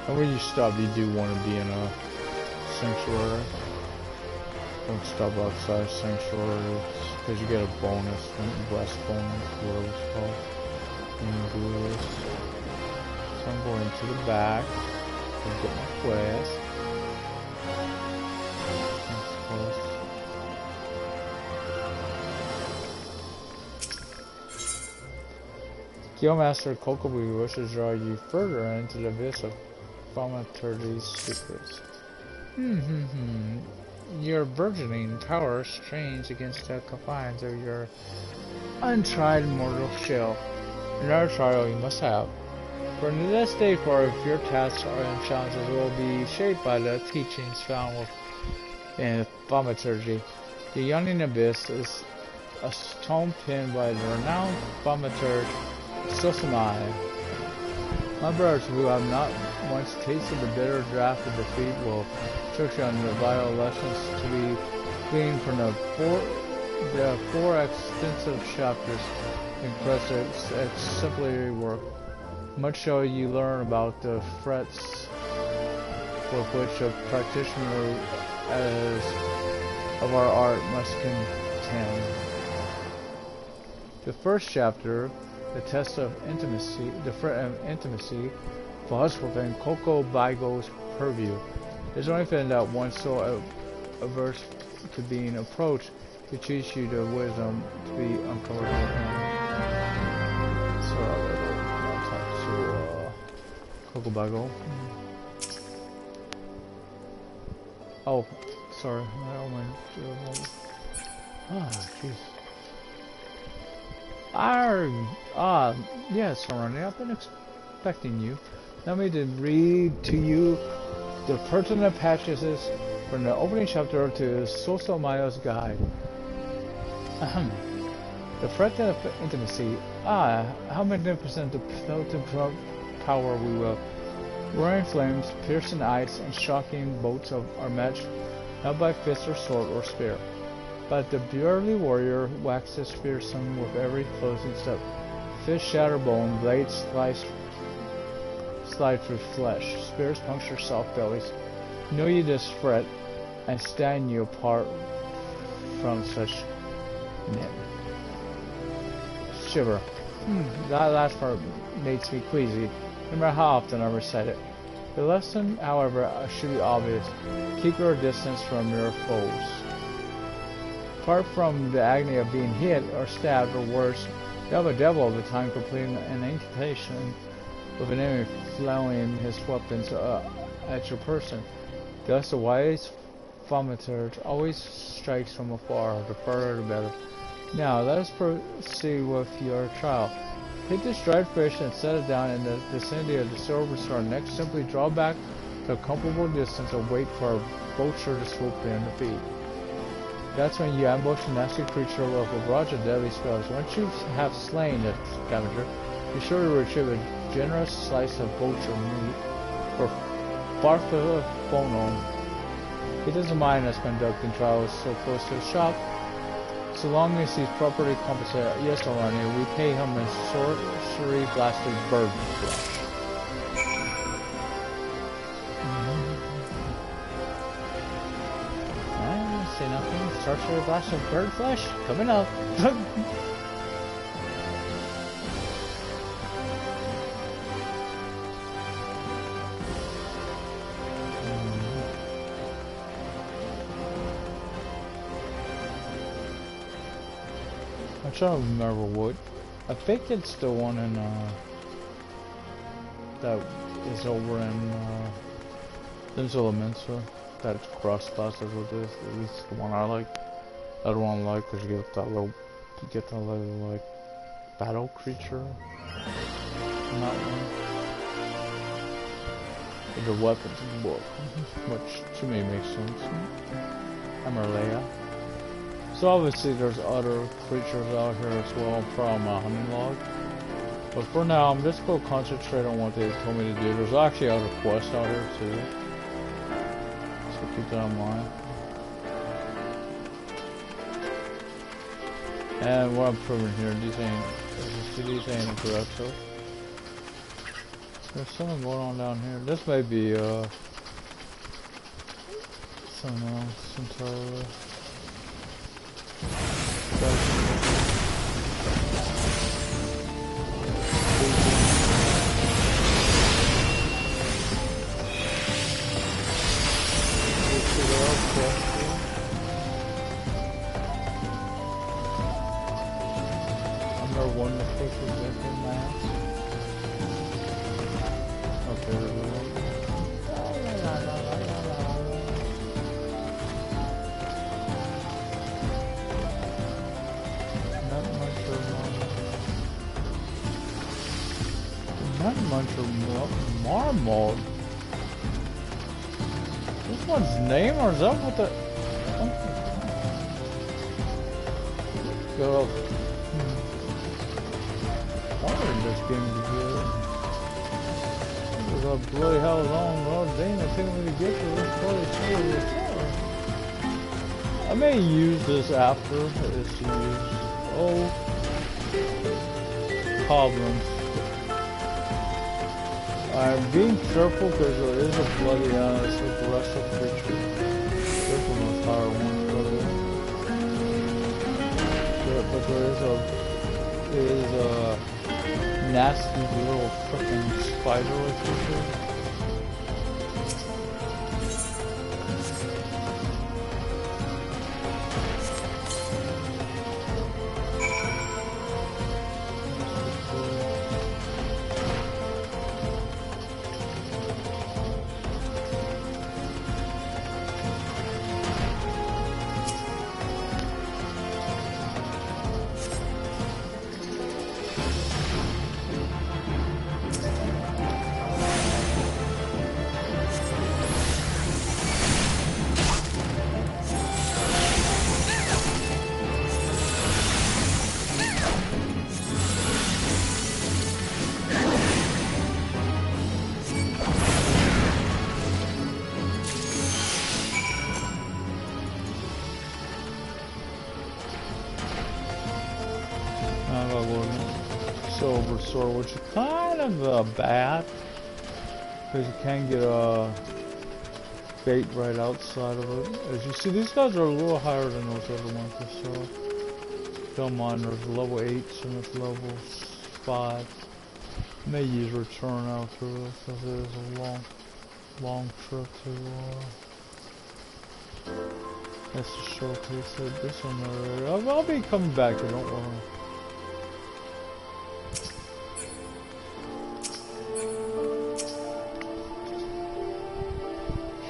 C: And when you stop, you do want to be in a sanctuary. Don't stop outside sanctuary because you get a bonus, blast bonus, whatever it's called. When you do this. So I'm going to the back and get my quest. Guildmaster Kokobu wishes to draw you further into the abyss of Thaumaturgy's secrets. Your burgeoning tower strains against the confines of your untried mortal shell. Another trial you must have. For in this day, for if your tasks and challenges will be shaped by the teachings found in Thaumaturgy. The yawning abyss is a stone penned by the renowned thaumaturge Susamai. My brothers who have not once tasted the bitter draught of defeat will instruct you on the vital lessons to be gleaned from the four extensive chapters in Cress's exemplary work. Much shall you learn about the threats with which a practitioner of our art must contend. The first chapter, the test of intimacy, falls within Koko Baigo's purview. It is only fitting that one so averse to being approached to teach you the wisdom to be uncovered in. So I'll go talk to Koko Baigo. Oh, sorry. Jeez. Yes, Harani, I've been expecting you. Let me to read to you the pertinent passages from the opening chapter to Susamai's guide. The threat of intimacy. How magnificent the floating power we will. Roaring flames, piercing ice, and shocking bolts are matched not by fist or sword or spear. But the burly warrior waxes fearsome with every closing step. Fish shatter bone, blades slide through flesh, spears puncture soft bellies. Know ye this threat, and stand you apart from such men. Shiver. That last part makes me queasy, no matter how often I recite it. The lesson, however, should be obvious. Keep your distance from your foes. Apart from the agony of being hit or stabbed or worse, you have a devil of the time completing an incantation with an enemy flailing his weapons at your person. Thus the wise thaumaturge always strikes from afar, the further the better. Now let us proceed with your trial. Take this dried fish and set it down in the vicinity of the silver star. Next, simply draw back to a comfortable distance and wait for a vulture to swoop in to feed. That's when you ambush a nasty creature with a barrage of deadly spells. Once you have slain the scavenger, be sure to retrieve a generous slice of vulture meat for Farfafono. He doesn't mind us conducting trials so close to the shop, so long as he's properly compensated. Yes, Alani, we pay him in sorcery blasted bird flesh. Say nothing. Sorcery blasted bird flesh coming up. I'm trying to remember what. I think it's the one in that is over in Mensa. That cross class is what it is. At least the one I like. The other one I like because you get that little like battle creature. In that one. With the weapons in the book, which to me makes sense. Amarleia. So obviously there's other creatures out here as well from Hunting Log. But for now, I'm just going to concentrate on what they told me to do. There's actually other quests out here too. So keep that in mind. And what I'm proving here, these ain't aggressive. There's something going on down here. This may be something else entirely. I'm not one to fix it with my ass. Okay, not much of marmalade. This one's name or is that what the... Go. I wanted this game to be good. It was a bloody hell long road. Dang, it took me to get to this bloody story. I may use this after it's used. Oh, problems. I'm being careful because there is a bloody aggressive creature. There's the most higher one, but there is a nasty little freaking spider-like creature. Silver sword, which is kind of bad because you can get a bait right outside of it. As you see, these guys are a little higher than those other ones I saw. Don't mind, there's level 8s and there's level 5. May use return out through this because it is a long trip to that's the showcase of this one already. I'll be coming back here, don't worry.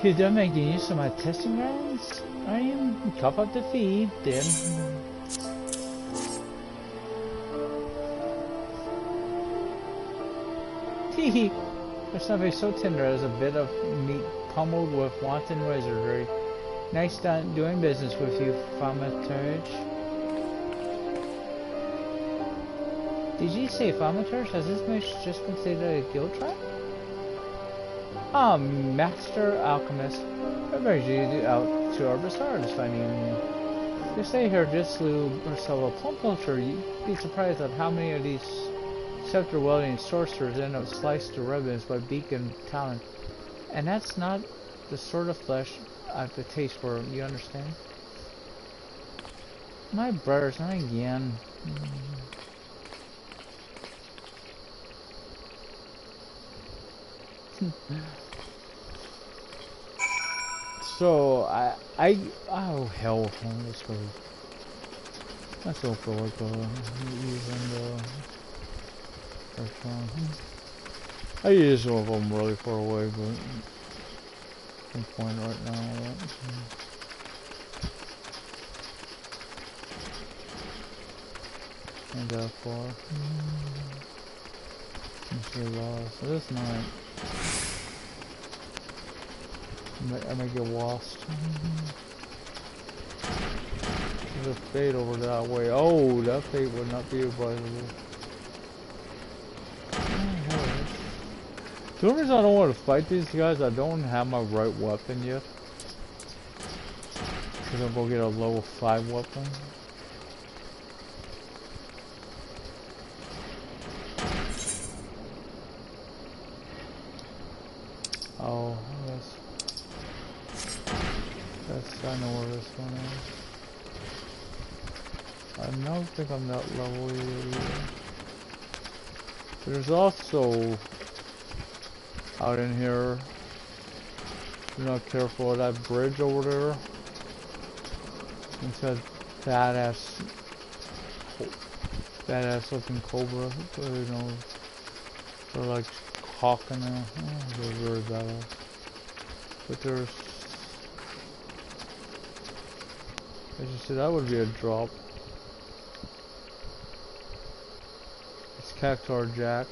C: You're done making use of my testing grounds? Are you? Cough up the feed, then. Hehe. There's something so tender as a bit of meat pummeled with wanton wizardry. Nice doing business with you, Thaumaturge. Did you say Thaumaturge? Has this mission just completed a guild trial? Ah, Master Alchemist. What brings you out to our bazaar this fine evening? You stay here just slew herself a plump culture. You'd be surprised at how many of these scepter wielding sorcerers end up sliced to ribbons by beacon talent. And that's not the sort of flesh I have to taste for, you understand? My brothers, not again. So, oh hell, let's go. Let's go for like using the first one. I use one of them really far away, but some point right now. Ain't that far. I'm so lost. So this night, I may get lost. There's a fate over that way. Oh, that fate would not be advisable. The only reason I don't want to fight these guys, I don't have my right weapon yet. Because I'm going to get a level 5 weapon. Oh, I know where this one is. I don't think I'm that level either. There's also out in here, if you're not careful, that bridge over there. It's a badass looking cobra. You know, they're like hawking there. Oh, they're very badass. But there's, as you said, that would be a drop. It's Cactuar Jack.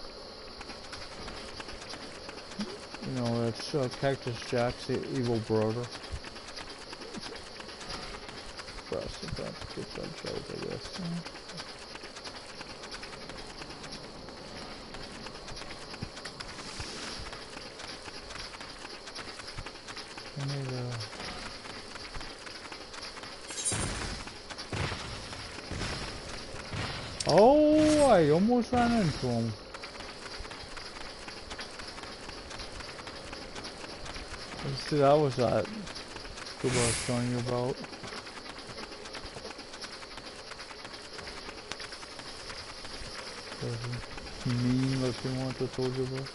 C: You know, it's Cactus Jack's evil brother. That's a good joke, I guess. I need Oh, I almost ran into him. See, that was that scuba I was telling you about. Mean looking one I told you about.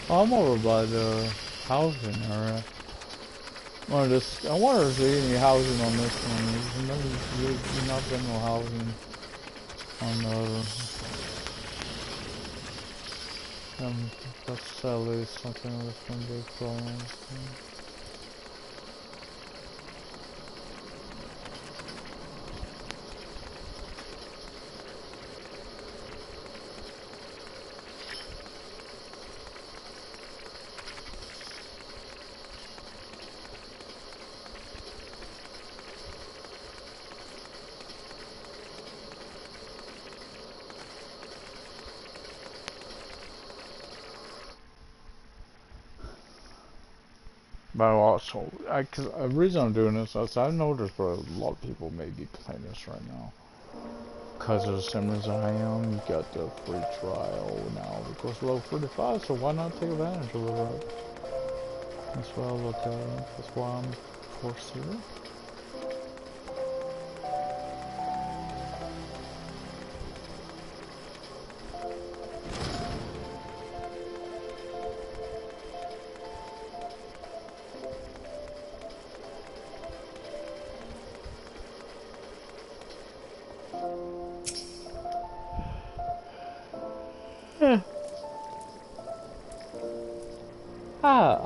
C: Oh, I'm over by the housing area. I wonder if there's any housing on this one. There's not been no housing on the other. Let's lose something with some big problems. But also, cause the reason I'm doing this is I know there's probably a lot of people may be playing this right now. Cause of the same as I am, you got the free trial now. It goes below 35, so why not take advantage of it, right? That's why I look at it. That's why I'm forced to.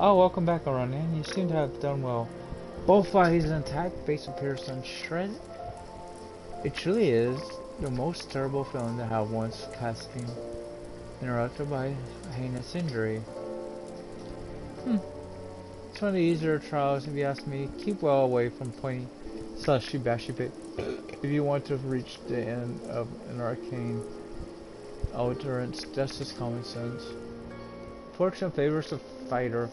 C: Oh, welcome back, Aranan. You seem to have done well. Both bodies intact, face appears unshredded. It truly is the most terrible feeling to have one's casting interrupted by a heinous injury. So It's one of the easier trials, if you ask me. Keep well away from pointy slushy bashy pit if you want to reach the end of an arcane utterance. That's just common sense. Fortune favors the fighter.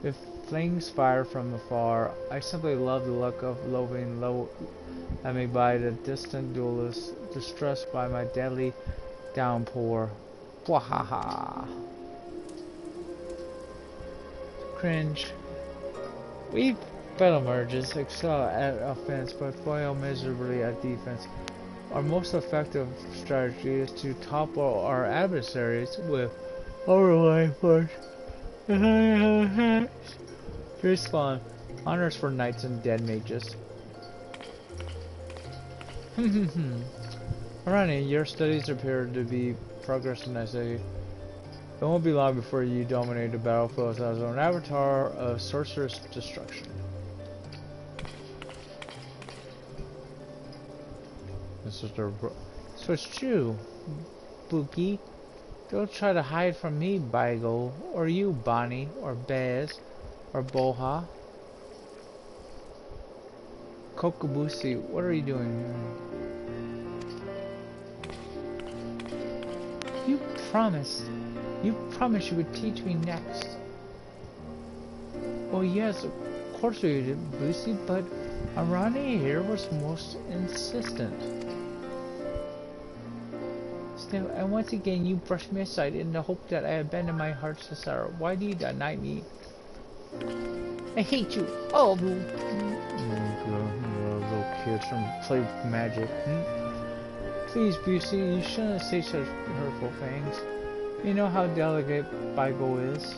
C: If flings fire from afar, I simply love the look of loathing low at me by the distant duelist, distressed by my deadly downpour. Bwahaha. Cringe. We battle merges excel at offense but fail miserably at defense. Our most effective strategy is to topple our adversaries with overwhelming force. Respawn. Honors for knights and dead mages. Alrighty, your studies appear to be progressing nicely. It won't be long before you dominate the battlefield as an avatar of sorcerous destruction. This is the so it's true, Bookie. Don't try to hide from me, Baigo, or you, Bonnie, or Bez, or Boha. Kokobushi, what are you doing? You promised you would teach me next. Oh yes, of course we did, Boosie, but Arani here was most insistent. Still, and once again you brushed me aside in the hope that I abandoned my heart's desire. Why do you deny me? I hate you, all of you. Little kids from play magic. Please, Busey, you shouldn't say such hurtful things. You know how delicate Baigo is.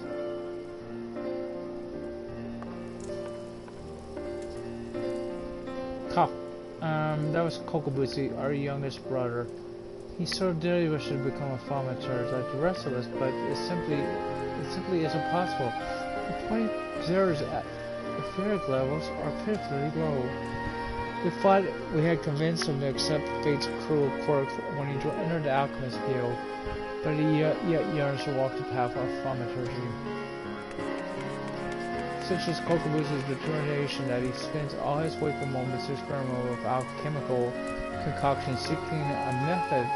C: Cough. That was Kokobushi, our youngest brother. He so dearly wished to become a thaumaturge like the rest of us, but it simply isn't possible. The point zeros at etheric levels are pitifully low. We thought we had convinced him to accept fate's cruel quirk when he entered the Alchemist Guild, but he yet yearns to walk the path of thaumaturgy. Such is Kokobushi's determination that he spends all his waking moments experimenting with alchemical concoctions, seeking a method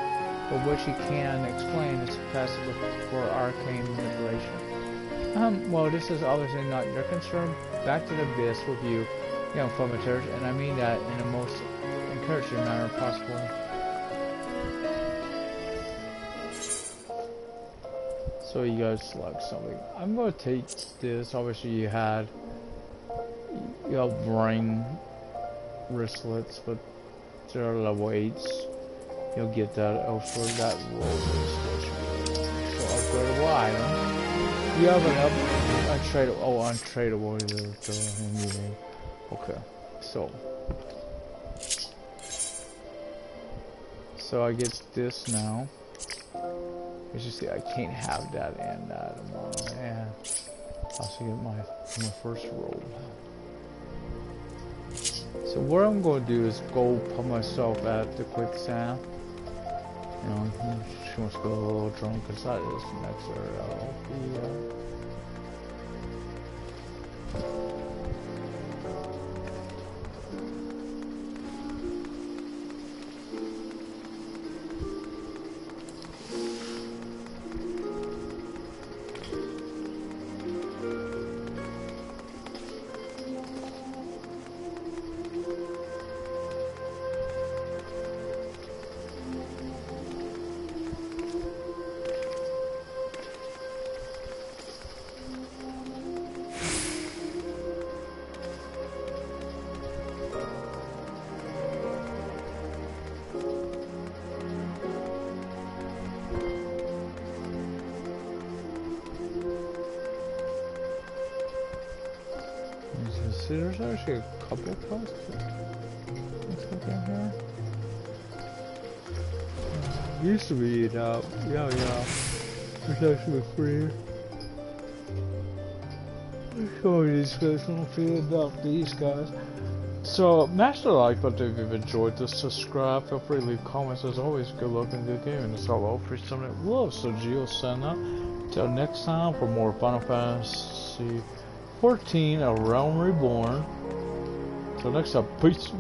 C: for which he can explain its capacity for arcane manipulation. Well, this is obviously not your concern. Back to the abyss with you, young thaumaturge, and I mean that in the most encouraging manner possible. So you guys select something. I'm gonna take this. Obviously you have ring wristlets, but they're level 8s. You'll get that for that roll. So upgradable item. You have an untradeable anyway. Okay. So I get this now. As you see, I can't have that and that amount. And I also get my first roll. So what I'm going to do is go put myself at the quicksand. You know, she wants to go a little drunk because that is next to her. See, there's actually a couple quests. Looks like in here. Used to be that. Yeah. It's actually free. Let's show you these guys. I don't feel about these guys. So, master like, but if you've enjoyed this, subscribe. Feel free to leave comments. As always, good luck and good game. And it's all over for someone that loves. So, Gio Senna. Till next time for more Final Fantasy
A: 14, A Realm Reborn. So next up, peace.